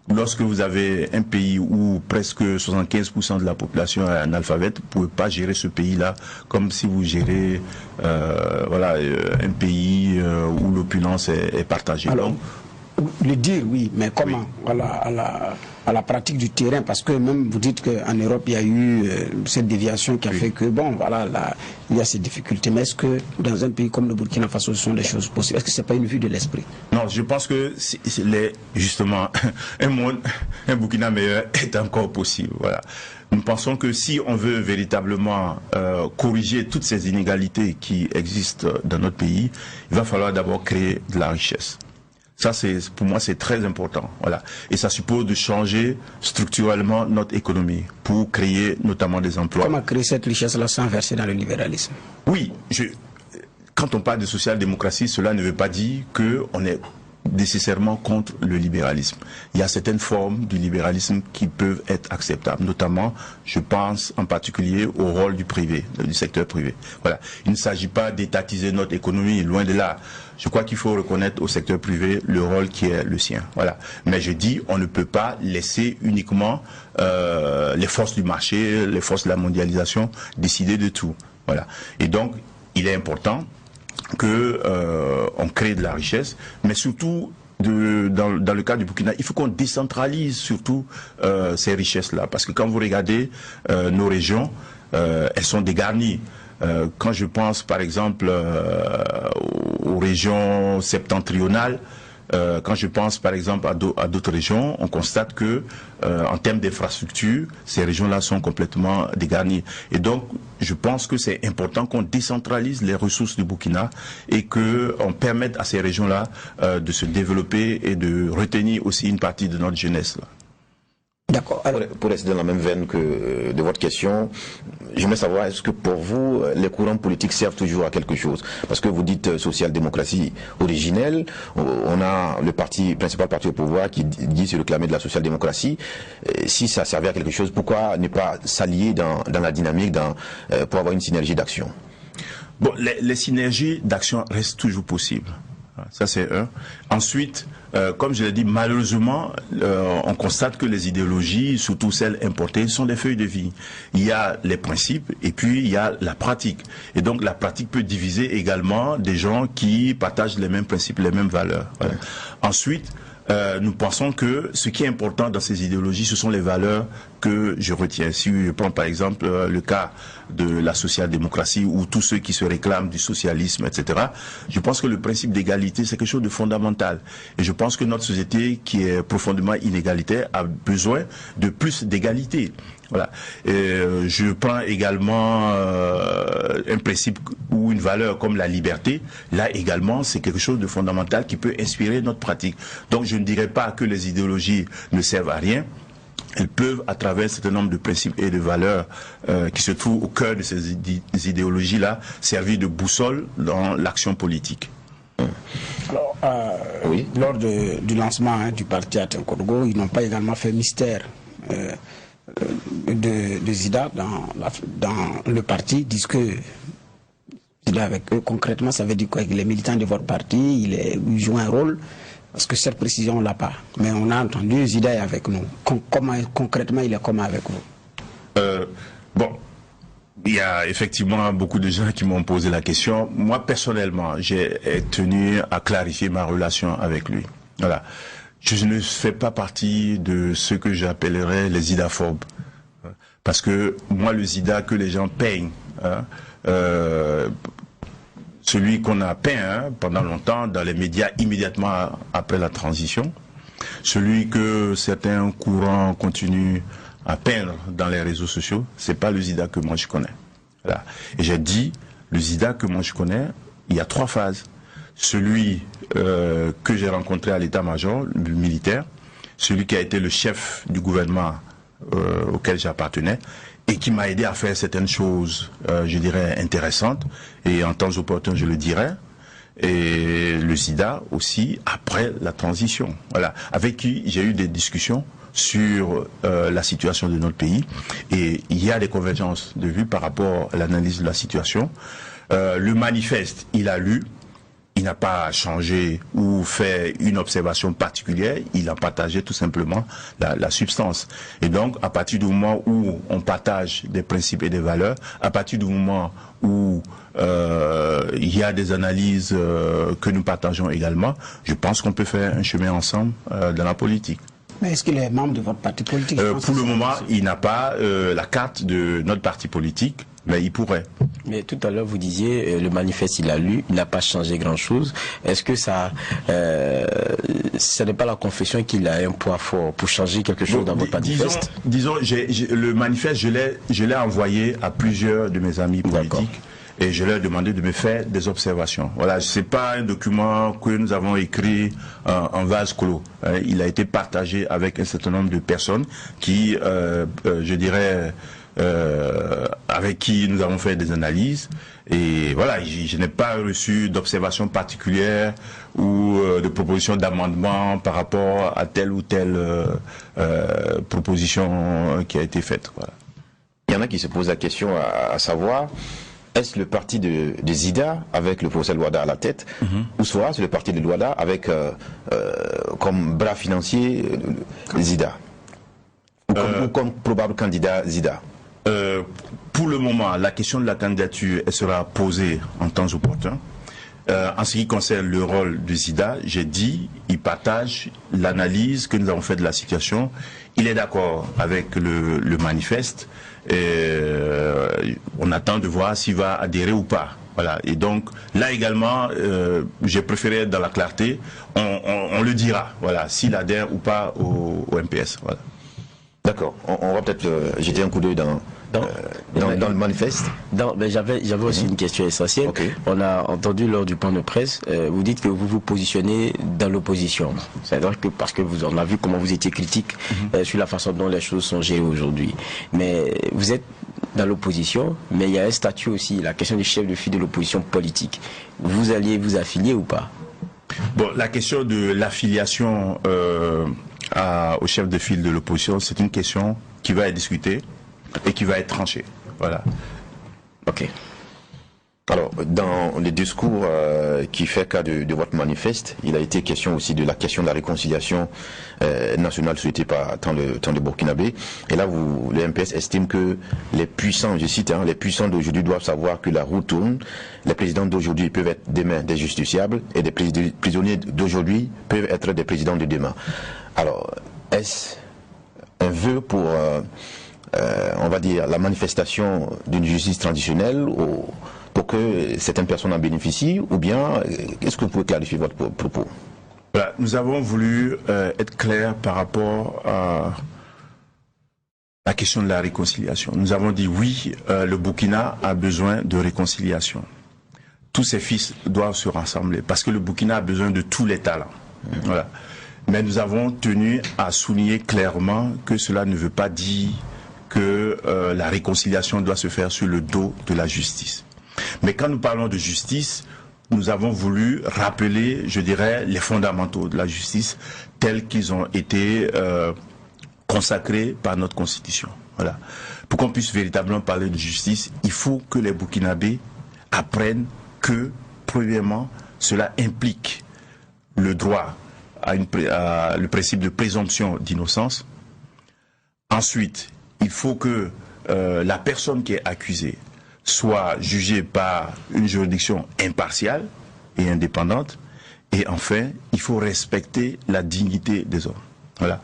lorsque vous avez un pays où presque 75% de la population est analphabète, vous ne pouvez pas gérer ce pays-là comme si vous gérez voilà, un pays où l'opulence est partagée. Alors, le dire, oui, mais comment? Oui. Voilà, à la pratique du terrain, parce que même vous dites qu'en Europe, il y a eu cette déviation qui a fait que, bon, voilà, là, il y a ces difficultés. Mais est-ce que dans un pays comme le Burkina Faso, ce sont des choses possibles? Est-ce que ce n'est pas une vue de l'esprit? Non, je pense que justement, un Burkina meilleur est encore possible. Voilà. Nous pensons que si on veut véritablement corriger toutes ces inégalités qui existent dans notre pays, il va falloir d'abord créer de la richesse. Ça, pour moi, c'est très important. Voilà. Et ça suppose de changer structurellement notre économie pour créer notamment des emplois. Comment créer cette richesse-là sans verser dans le libéralisme? Oui. Quand on parle de social-démocratie, cela ne veut pas dire qu'on est nécessairement contre le libéralisme. Il y a certaines formes du libéralisme qui peuvent être acceptables, notamment, je pense en particulier au rôle du privé, du secteur privé. Voilà. Il ne s'agit pas d'étatiser notre économie, loin de là. Je crois qu'il faut reconnaître au secteur privé le rôle qui est le sien. Voilà. Mais je dis, on ne peut pas laisser uniquement les forces du marché, les forces de la mondialisation décider de tout. Voilà. Et donc, il est important que on crée de la richesse, mais surtout dans le cas du Burkina, il faut qu'on décentralise surtout ces richesses-là, parce que quand vous regardez nos régions, elles sont dégarnies. Quand je pense par exemple aux régions septentrionales, quand je pense par exemple à d'autres régions, on constate que en termes d'infrastructures, ces régions-là sont complètement dégarnies. Et donc, je pense que c'est important qu'on décentralise les ressources du Burkina et qu'on permette à ces régions-là de se développer et de retenir aussi une partie de notre jeunesse, là. D'accord. Pour rester dans la même veine que de votre question, j'aimerais savoir, est-ce que pour vous, les courants politiques servent toujours à quelque chose? Parce que vous dites social-démocratie originelle, on a le principal parti au pouvoir qui dit se réclamer de la social-démocratie. Si ça servait à quelque chose, pourquoi ne pas s'allier dans la dynamique pour avoir une synergie d'action? Bon, les synergies d'action restent toujours possibles. Ça, c'est un. Ensuite, comme je l'ai dit, malheureusement, on constate que les idéologies, surtout celles importées, sont des feuilles de vie. Il y a les principes et puis il y a la pratique. Et donc, la pratique peut diviser également des gens qui partagent les mêmes principes, les mêmes valeurs. Voilà. Ensuite, nous pensons que ce qui est important dans ces idéologies, ce sont les valeurs que je retiens. Si je prends par exemple le cas de la social-démocratie ou tous ceux qui se réclament du socialisme, etc., je pense que le principe d'égalité, c'est quelque chose de fondamental. Et je pense que notre société, qui est profondément inégalitaire, a besoin de plus d'égalité. Voilà. Je prends également un principe ou une valeur comme la liberté. Là également, c'est quelque chose de fondamental qui peut inspirer notre pratique. Donc je ne dirais pas que les idéologies ne servent à rien. Elles peuvent, à travers un certain nombre de principes et de valeurs qui se trouvent au cœur de ces idéologies-là, servir de boussole dans l'action politique. Alors, oui. Lors du lancement du parti Atenkorgo, ils n'ont pas également fait mystère de Zida dans le parti, disent que Zida avec eux, concrètement, ça veut dire quoi? Il est militant de votre parti, il joue un rôle. Parce que cette précision, on l'a pas. Mais on a entendu, Zida est avec nous. Concrètement, il est comment avec vous? Bon, il y a effectivement beaucoup de gens qui m'ont posé la question. Moi, personnellement, j'ai tenu à clarifier ma relation avec lui. Voilà. Je ne fais pas partie de ce que j'appellerais les zidaphobes. Parce que moi, le Zida que les gens peignent, celui qu'on a peint pendant longtemps dans les médias immédiatement après la transition, celui que certains courants continuent à peindre dans les réseaux sociaux, c'est pas le Zida que moi je connais. Voilà. Et j'ai dit, le Zida que moi je connais, il y a 3 phases. Celui que j'ai rencontré à l'état-major, le militaire, celui qui a été le chef du gouvernement auquel j'appartenais, et qui m'a aidé à faire certaines choses, je dirais, intéressantes, et en temps opportun, je le dirais, et le Zida aussi, après la transition, voilà, avec qui j'ai eu des discussions sur la situation de notre pays, et il y a des convergences de vues par rapport à l'analyse de la situation. Le manifeste, il a lu, il n'a pas changé ou fait une observation particulière, il a partagé tout simplement la substance. Et donc, à partir du moment où on partage des principes et des valeurs, à partir du moment où il y a des analyses que nous partageons également, je pense qu'on peut faire un chemin ensemble dans la politique. Mais est-ce qu'il est membre de votre parti politique? Pour le moment, il n'a pas la carte de notre parti politique, mais il pourrait. Mais tout à l'heure, vous disiez, le manifeste, il a lu, il n'a pas changé grand-chose. Est-ce que ça n'est pas la confession qu'il a un poids fort pour changer quelque chose dans votre manifeste? Disons, le manifeste, je l'ai envoyé à plusieurs de mes amis politiques. Et je leur ai demandé de me faire des observations. Voilà, c'est pas un document que nous avons écrit en vase clos. Il a été partagé avec un certain nombre de personnes qui, je dirais, avec qui nous avons fait des analyses. Et voilà, je n'ai pas reçu d'observations particulières ou de propositions d'amendement par rapport à telle ou telle proposition qui a été faite. Voilà. Il y en a qui se posent la question à savoir, est-ce le parti de Zida avec le professeur Louada à la tête, ou soit c'est le parti de Louada avec comme bras financier Zida, ou comme probable candidat Zida? Pour le moment, la question de la candidature, elle sera posée en temps opportun. En ce qui concerne le rôle de Zida, j'ai dit, il partage l'analyse que nous avons faite de la situation. Il est d'accord avec le manifeste. On attend de voir s'il va adhérer ou pas. Voilà. Et donc, là également, j'ai préféré dans la clarté, on le dira, voilà, s'il adhère ou pas au MPS. Voilà. D'accord. On va peut-être jeter un coup d'œil dans le manifeste. J'avais aussi une question essentielle. Okay. On a entendu lors du point de presse, vous dites que vous vous positionnez dans l'opposition. C'est-à-dire que parce que on a vu comment vous étiez critique sur la façon dont les choses sont gérées aujourd'hui. Mais vous êtes dans l'opposition, mais il y a un statut aussi, la question du chef de file de l'opposition politique. Vous alliez vous affilier ou pas? Bon, la question de l'affiliation au chef de file de l'opposition, c'est une question qui va être discutée et qui va être tranchée. Voilà. Ok. Alors, dans les discours qui fait cas de votre manifeste, il a été question aussi de la question de la réconciliation nationale souhaitée par tant de Burkinabés. Et là, le MPS estime que les puissants, je cite, les puissants d'aujourd'hui doivent savoir que la roue tourne. Les présidents d'aujourd'hui peuvent être demain des justiciables et des prisonniers d'aujourd'hui peuvent être des présidents de demain. Alors, est-ce un vœu pour, on va dire, la manifestation d'une justice traditionnelle pour que certaines personnes en bénéficient, ou bien est-ce que vous pouvez clarifier votre propos? Voilà, nous avons voulu être clairs par rapport à la question de la réconciliation. Nous avons dit oui, le Burkina a besoin de réconciliation. Tous ses fils doivent se rassembler parce que le Burkina a besoin de tous les talents. Voilà. Mais nous avons tenu à souligner clairement que cela ne veut pas dire que la réconciliation doit se faire sur le dos de la justice. Mais quand nous parlons de justice, nous avons voulu rappeler, je dirais, les fondamentaux de la justice tels qu'ils ont été consacrés par notre Constitution. Voilà. Pour qu'on puisse véritablement parler de justice, il faut que les Burkinabés apprennent que, premièrement, cela implique le droit à le principe de présomption d'innocence. Ensuite, il faut que la personne qui est accusée soit jugée par une juridiction impartiale et indépendante. Et enfin, il faut respecter la dignité des hommes. Voilà.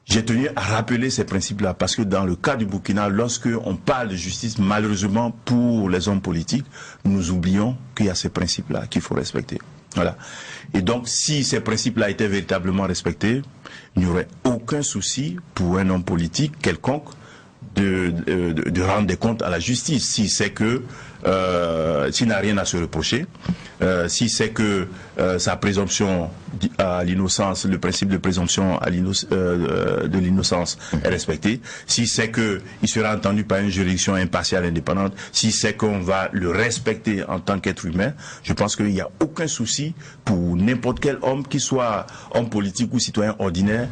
J'ai tenu à rappeler ces principes-là parce que dans le cas du Burkina, lorsque on parle de justice, malheureusement pour les hommes politiques, nous oublions qu'il y a ces principes-là qu'il faut respecter. Voilà. Et donc, si ces principes-là étaient véritablement respectés, il n'y aurait aucun souci pour un homme politique quelconque de rendre des comptes à la justice, si c'est que s'il n'a rien à se reprocher, si c'est que sa présomption à l'innocence, le principe de présomption de l'innocence est respecté, si c'est que il sera entendu par une juridiction impartiale indépendante, si c'est qu'on va le respecter en tant qu'être humain, je pense qu'il n'y a aucun souci pour n'importe quel homme, qu'il soit homme politique ou citoyen ordinaire,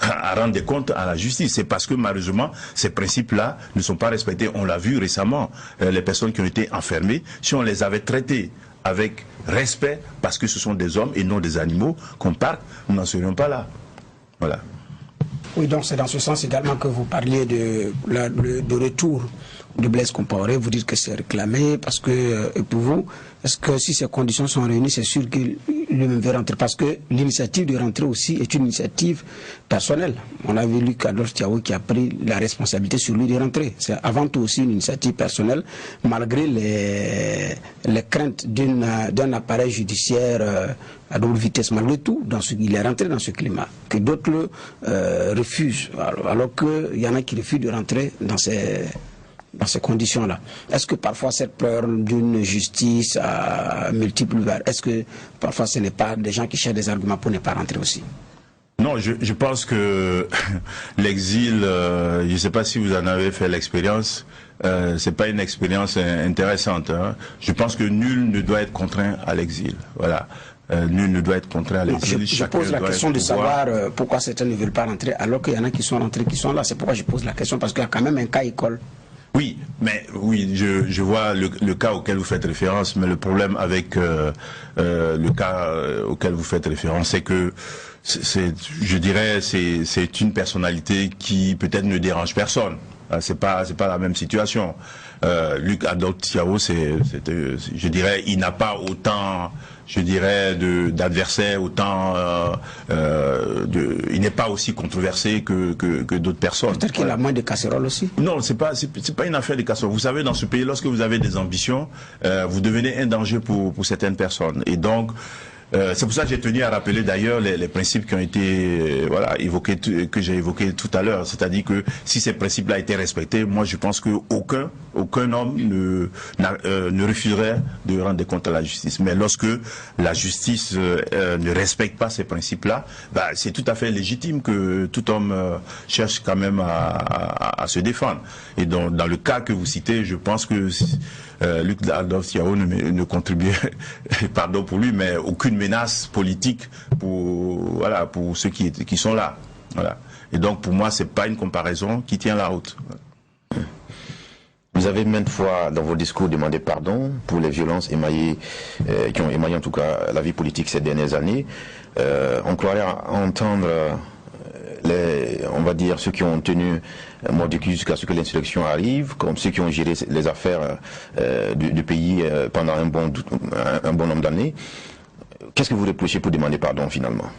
à rendre des comptes à la justice. C'est parce que malheureusement ces principes-là ne sont pas respectés. On l'a vu récemment, les personnes qui ont été enfermées, si on les avait traitées avec respect, parce que ce sont des hommes et non des animaux qu'on parle, nous n'en serions pas là. Voilà. Oui, donc c'est dans ce sens également que vous parliez de retour de Blaise Compaoré. Vous dites que c'est réclamé parce que, et pour vous, est-ce que si ces conditions sont réunies, c'est sûr qu'il lui-même veut rentrer? Parce que l'initiative de rentrer aussi est une initiative personnelle. On a vu Luc Adolphe Thiaw qui a pris la responsabilité sur lui de rentrer. C'est avant tout aussi une initiative personnelle, malgré les craintes d'un appareil judiciaire à double vitesse. Malgré tout, il est rentré dans ce climat, que d'autres le refusent, alors qu'il y en a qui refusent de rentrer dans ces conditions-là. Est-ce que parfois cette peur d'une justice à multiples verres, est-ce que parfois ce n'est pas des gens qui cherchent des arguments pour ne pas rentrer aussi? Non, je pense que l'exil, je ne sais pas si vous en avez fait l'expérience, c'est pas une expérience intéressante. Hein. Je pense que nul ne doit être contraint à l'exil. Voilà. Nul ne doit être contraint à l'exil. Je pose la question de savoir pourquoi certains ne veulent pas rentrer alors qu'il y en a qui sont rentrés, qui sont là. C'est pourquoi je pose la question, parce qu'il y a quand même un cas école. Oui, mais oui, je vois le cas auquel vous faites référence, mais le problème avec le cas auquel vous faites référence, c'est que je dirais, c'est une personnalité qui peut-être ne dérange personne. C'est pas la même situation. Luc Adolphe Thiaw, je dirais, il n'a pas autant, je dirais, d'adversaires, autant, il n'est pas aussi controversé que d'autres personnes. Peut-être qu'il a moins de casseroles aussi. Non, c'est pas une affaire de casseroles. Vous savez, dans ce pays, lorsque vous avez des ambitions, vous devenez un danger pour certaines personnes. Et donc, c'est pour ça que j'ai tenu à rappeler d'ailleurs les principes qui ont été évoqués, que j'ai évoqués tout à l'heure. C'est-à-dire que si ces principes-là étaient respectés, moi je pense qu'aucun homme ne refuserait de rendre des comptes à la justice. Mais lorsque la justice ne respecte pas ces principes-là, c'est tout à fait légitime que tout homme cherche quand même à se défendre. Et dans le cas que vous citez, je pense que Luc Adolphe Thiaw ne contribuait, pardon pour lui, mais aucune menace politique pour ceux qui sont là. Voilà. Et donc pour moi, c'est pas une comparaison qui tient la route. Vous avez maintes fois dans vos discours demandé pardon pour les violences qui ont émaillé en tout cas la vie politique ces dernières années. On croirait entendre on va dire ceux qui ont tenu mordicus jusqu'à ce que l'insurrection arrive, comme ceux qui ont géré les affaires du pays pendant un bon nombre d'années. Qu'est-ce que vous reprochez pour demander pardon finalement?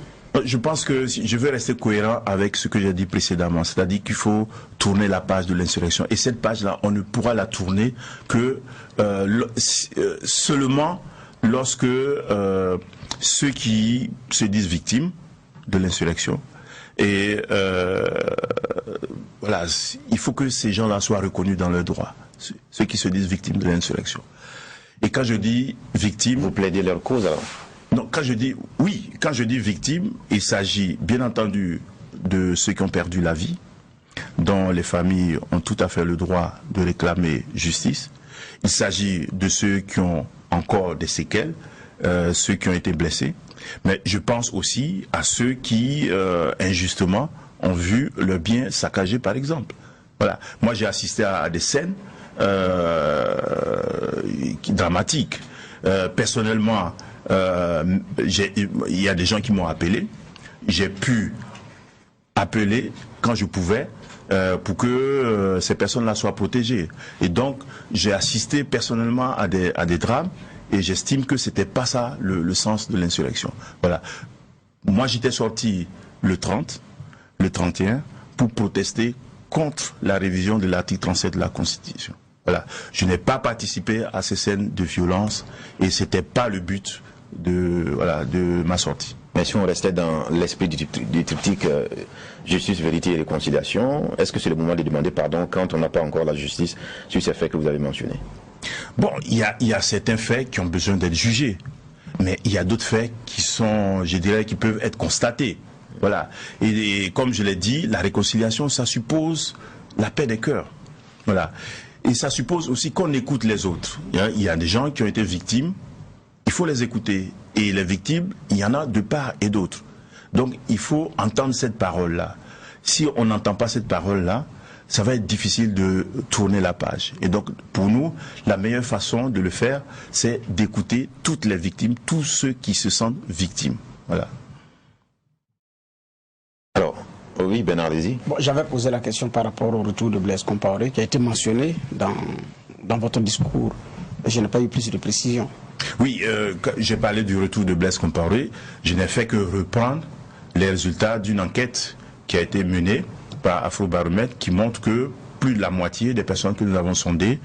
Je pense que je veux rester cohérent avec ce que j'ai dit précédemment, c'est-à-dire qu'il faut tourner la page de l'insurrection. Et cette page-là, on ne pourra la tourner que seulement lorsque ceux qui se disent victimes de l'insurrection, et voilà, il faut que ces gens-là soient reconnus dans leurs droits, ceux qui se disent victimes de l'insurrection. Et quand je dis victimes... Vous plaidez leur cause alors? Non, quand je dis victime, il s'agit bien entendu de ceux qui ont perdu la vie, dont les familles ont tout à fait le droit de réclamer justice. Il s'agit de ceux qui ont encore des séquelles, ceux qui ont été blessés. Mais je pense aussi à ceux qui, injustement, ont vu leur bien saccagé, par exemple. Voilà. Moi, j'ai assisté à des scènes dramatiques. Personnellement, il y a des gens qui m'ont appelé. J'ai pu appeler quand je pouvais pour que ces personnes-là soient protégées. Et donc, j'ai assisté personnellement à des drames et j'estime que c'était pas ça le sens de l'insurrection. Voilà. Moi, j'étais sorti le 30, le 31 pour protester contre la révision de l'article 37 de la Constitution. Voilà. Je n'ai pas participé à ces scènes de violence et c'était pas le but de ma sortie. Mais si on restait dans l'esprit du triptyque justice, vérité et réconciliation, est-ce que c'est le moment de demander pardon quand on n'a pas encore la justice sur ces faits que vous avez mentionnés? Bon, il y a certains faits qui ont besoin d'être jugés, mais il y a d'autres faits qui sont, je dirais, qui peuvent être constatés. Voilà. Et comme je l'ai dit, la réconciliation, ça suppose la paix des cœurs. Voilà. Et ça suppose aussi qu'on écoute les autres. Il y a des gens qui ont été victimes, il faut les écouter. Et les victimes, il y en a de part et d'autre. Donc il faut entendre cette parole-là. Si on n'entend pas cette parole-là, ça va être difficile de tourner la page. Et donc pour nous, la meilleure façon de le faire, c'est d'écouter toutes les victimes, tous ceux qui se sentent victimes. Voilà. Alors, oui, Bernard, allez-y. Bon, j'avais posé la question par rapport au retour de Blaise Compaoré qui a été mentionné dans votre discours. Je n'ai pas eu plus de précision. Oui, j'ai parlé du retour de Blaise Compaoré. Je n'ai fait que reprendre les résultats d'une enquête qui a été menée par Afrobaromètre qui montre que plus de la moitié des personnes que nous avons sondées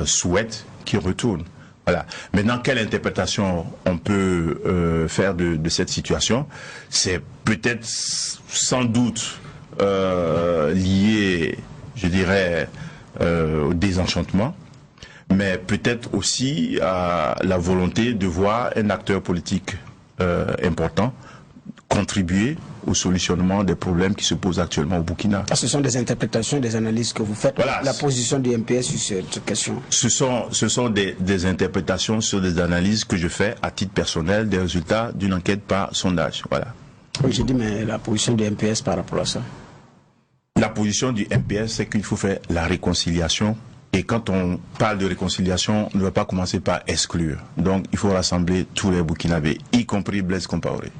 souhaitent qu'il retourne. Voilà. Maintenant, quelle interprétation on peut faire de cette situation? C'est peut-être sans doute lié, je dirais, au désenchantement, mais peut-être aussi à la volonté de voir un acteur politique important contribuer au solutionnement des problèmes qui se posent actuellement au Burkina. Ce sont des interprétations, des analyses que vous faites. Voilà. La position du MPS sur cette question. Ce sont des interprétations sur des analyses que je fais à titre personnel, des résultats d'une enquête par sondage. Voilà. Oui, j'ai dit, mais la position du MPS par rapport à ça? La position du MPS, c'est qu'il faut faire la réconciliation. Et quand on parle de réconciliation, on ne va pas commencer par exclure. Donc, il faut rassembler tous les Burkinabés, y compris Blaise Compaoré.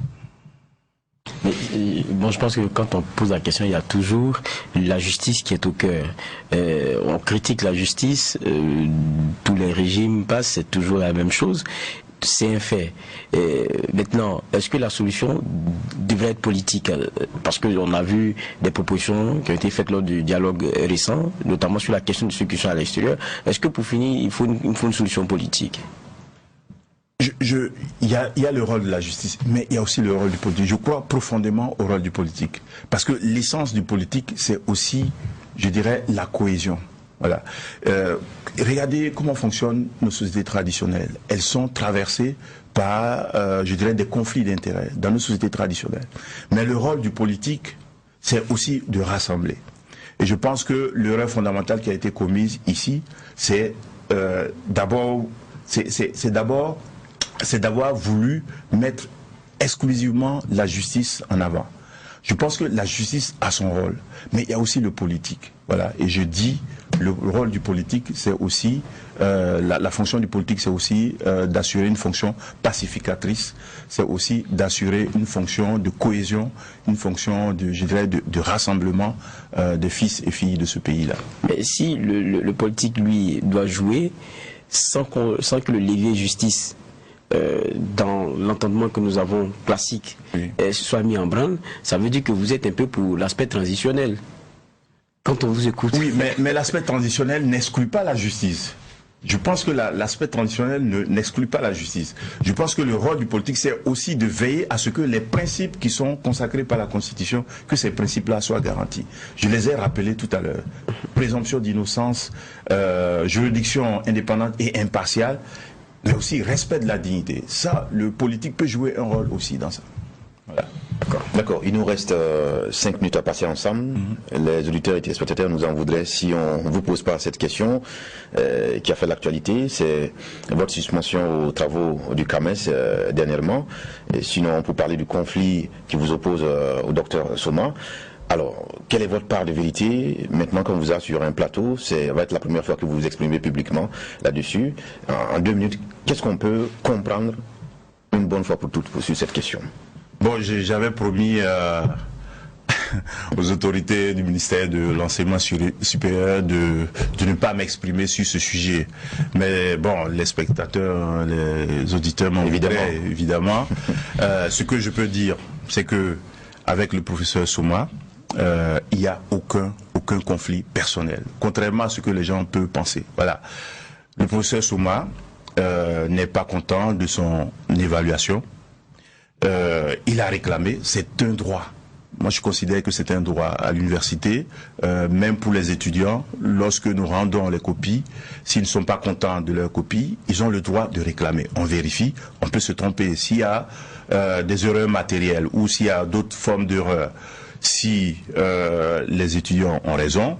Mais, bon, je pense que quand on pose la question, il y a toujours la justice qui est au cœur. On critique la justice, tous les régimes passent, c'est toujours la même chose. C'est un fait. Maintenant, est-ce que la solution devrait être politique? Parce qu'on a vu des propositions qui ont été faites lors du dialogue récent, notamment sur la question de ceux qui sont à l'extérieur. Est-ce que pour finir, il faut une solution politique? Il y a le rôle de la justice, mais il y a aussi le rôle du politique. Je crois profondément au rôle du politique. Parce que l'essence du politique, c'est aussi, je dirais, la cohésion. Voilà. Regardez comment fonctionnent nos sociétés traditionnelles. Elles sont traversées par, je dirais, des conflits d'intérêts dans nos sociétés traditionnelles. Mais le rôle du politique, c'est aussi de rassembler. Et je pense que l'erreur fondamentale qui a été commise ici, c'est d'avoir voulu mettre exclusivement la justice en avant. Je pense que la justice a son rôle, mais il y a aussi le politique. Voilà. Et je dis Le rôle du politique, c'est aussi, la fonction du politique, c'est aussi d'assurer une fonction pacificatrice, c'est aussi d'assurer une fonction de cohésion, une fonction, je dirais, de rassemblement des fils et filles de ce pays-là. Mais si le politique, lui, doit jouer sans que le levier justice, dans l'entendement que nous avons classique, soit mis en branle, ça veut dire que vous êtes un peu pour l'aspect transitionnel. Quand on vous écoute. Oui, mais l'aspect transitionnel n'exclut pas la justice. Je pense que l'aspect transitionnel n'exclut pas la justice. Je pense que le rôle du politique, c'est aussi de veiller à ce que les principes qui sont consacrés par la Constitution, que ces principes-là soient garantis. Je les ai rappelés tout à l'heure. Présomption d'innocence, juridiction indépendante et impartiale, mais aussi respect de la dignité. Ça, le politique peut jouer un rôle aussi dans ça. Voilà. D'accord, il nous reste 5 minutes à passer ensemble. Les auditeurs et téléspectateurs nous en voudraient si on ne vous pose pas cette question qui a fait l'actualité. C'est votre suspension aux travaux du CAMES dernièrement. Et sinon, pour parler du conflit qui vous oppose au docteur Soma. Alors, quelle est votre part de vérité maintenant qu'on vous a sur un plateau? Ça va être la première fois que vous vous exprimez publiquement là-dessus. En 2 minutes, qu'est-ce qu'on peut comprendre une bonne fois pour toutes sur cette question? Bon, j'avais promis aux autorités du ministère de l'enseignement supérieur de ne pas m'exprimer sur ce sujet. Mais bon, les spectateurs, les auditeurs m'en voudraient, évidemment. Ce que je peux dire, c'est que avec le professeur Soma, il n'y a aucun conflit personnel, contrairement à ce que les gens peuvent penser. Voilà. Le professeur Soma n'est pas content de son évaluation. Il a réclamé, c'est un droit. Moi, je considère que c'est un droit à l'université, même pour les étudiants. Lorsque nous rendons les copies, s'ils ne sont pas contents de leur copie, ils ont le droit de réclamer. On vérifie, on peut se tromper. S'il y a des erreurs matérielles ou s'il y a d'autres formes d'erreurs, si les étudiants ont raison,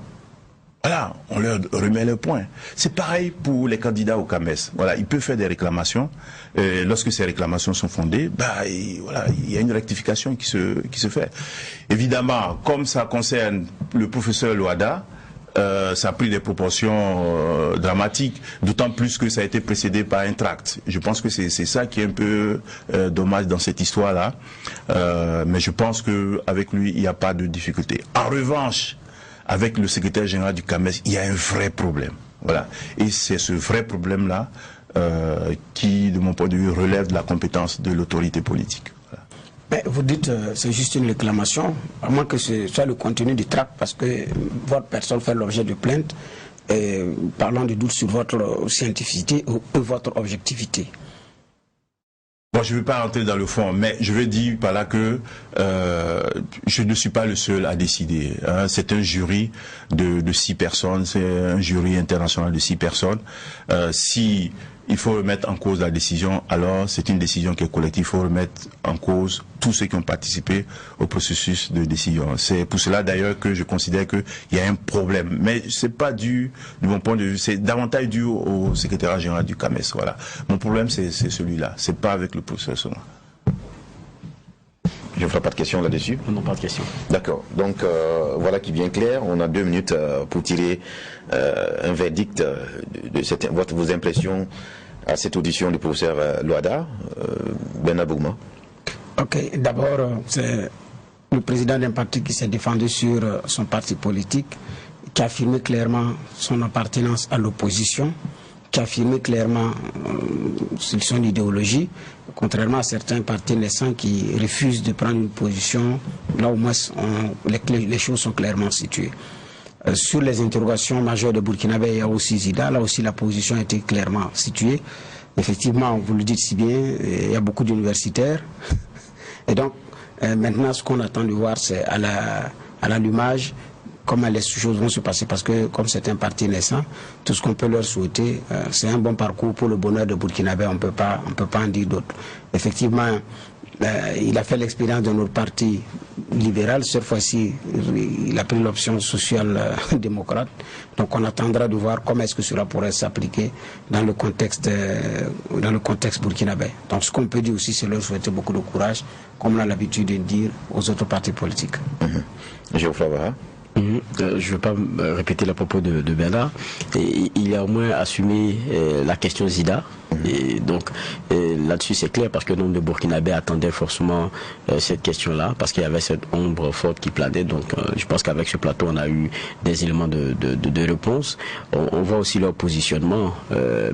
voilà, on leur remet le point. C'est pareil pour les candidats au CAMES. Voilà, ils peuvent faire des réclamations. Et lorsque ces réclamations sont fondées, voilà, il y a une rectification qui se fait. Évidemment, comme ça concerne le professeur Loada, ça a pris des proportions dramatiques, d'autant plus que ça a été précédé par un tract. Je pense que c'est ça qui est un peu dommage dans cette histoire-là. Mais je pense qu'avec lui, il n'y a pas de difficulté. En revanche, avec le secrétaire général du CAMES, il y a un vrai problème. Voilà. Et c'est ce vrai problème-là qui, de mon point de vue, relève de la compétence de l'autorité politique. Voilà. Mais vous dites c'est juste une réclamation, à moins que ce soit le contenu du tract, parce que votre personne fait l'objet de plainte, parlant de doute sur votre scientificité ou votre objectivité. Bon, je ne vais pas rentrer dans le fond, mais je veux dire par là que je ne suis pas le seul à décider. Hein. C'est un jury de 6 personnes, c'est un jury international de 6 personnes. Si il faut remettre en cause la décision, alors c'est une décision qui est collective. Il faut remettre en cause tous ceux qui ont participé au processus de décision. C'est pour cela d'ailleurs que je considère qu'il y a un problème. Mais c'est pas dû, de mon point de vue, c'est davantage dû au secrétaire général du CAMES. Voilà. Mon problème, c'est celui-là. C'est pas avec le professeur Soma. Je ne ferai pas de questions là-dessus. Non, pas de questions. D'accord. Donc, voilà qui est bien clair. On a 2 minutes pour tirer un verdict de vos impressions à cette audition du professeur Loada. Bernard Bougma. Ok. D'abord, c'est le président d'un parti qui s'est défendu sur son parti politique, qui a affirmé clairement son appartenance à l'opposition, qui a affirmé clairement son idéologie, contrairement à certains partis naissants qui refusent de prendre une position. Là au moins les choses sont clairement situées. Sur les interrogations majeures de Burkinabé, il y a aussi Zida, là aussi la position a été clairement située. Effectivement, vous le dites si bien, il y a beaucoup d'universitaires. Et donc, maintenant, ce qu'on attend de voir, c'est à l'allumage comment les choses vont se passer, parce que comme c'est un parti naissant, tout ce qu'on peut leur souhaiter, c'est un bon parcours pour le bonheur de Burkinabé, on peut pas en dire d'autre. Effectivement, il a fait l'expérience de notre parti libéral, cette fois-ci, il a pris l'option social-démocrate, donc on attendra de voir comment est-ce que cela pourrait s'appliquer dans le contexte burkinabé. Donc ce qu'on peut dire aussi, c'est leur souhaiter beaucoup de courage, comme on a l'habitude de dire aux autres partis politiques. Geoffroy Wara. Je ne veux pas répéter les propos de Bernard. Et il a au moins assumé la question Zida. Et donc là-dessus c'est clair parce que le nombre de Burkinabés attendaient forcément cette question-là parce qu'il y avait cette ombre forte qui planait. Donc je pense qu'avec ce plateau on a eu des éléments de réponse. On voit aussi leur positionnement.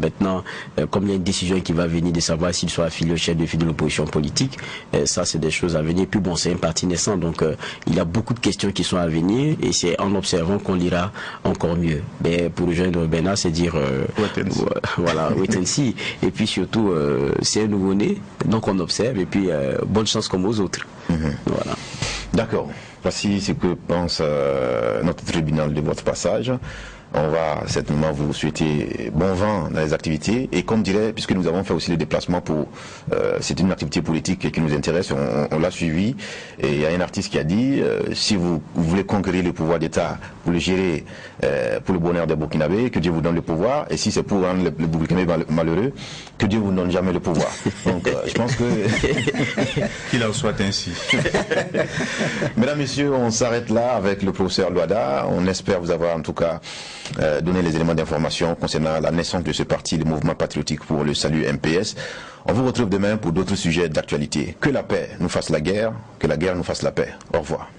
Maintenant, comme il y a une décision qui va venir de savoir s'ils sont affiliés au chef de file de l'opposition politique, ça c'est des choses à venir. Puis bon, c'est un parti naissant, donc il y a beaucoup de questions qui sont à venir et c'est en observant qu'on lira encore mieux. Mais pour le jeune de Bernard, c'est dire voilà, wait and see. Et puis surtout, c'est un nouveau-né, donc on observe, et puis bonne chance comme aux autres. Voilà. D'accord. Voici ce que pense notre tribunal de votre passage. On va certainement vous souhaiter bon vent dans les activités. Et comme dirait, puisque nous avons fait aussi le déplacement pour... c'est une activité politique qui nous intéresse, on l'a suivi. Et il y a un artiste qui a dit, si vous voulez conquérir le pouvoir d'État pour le gérer pour le bonheur des Burkinabés, que Dieu vous donne le pouvoir. Et si c'est pour rendre le Burkinabé malheureux, que Dieu vous donne jamais le pouvoir. Donc je pense que... Qu'il en soit ainsi. Mesdames, Messieurs, on s'arrête là avec le professeur Loada. On espère vous avoir en tout cas donné les éléments d'information concernant la naissance de ce parti, le mouvement patriotique pour le salut MPS. On vous retrouve demain pour d'autres sujets d'actualité. Que la paix nous fasse la guerre, que la guerre nous fasse la paix. Au revoir.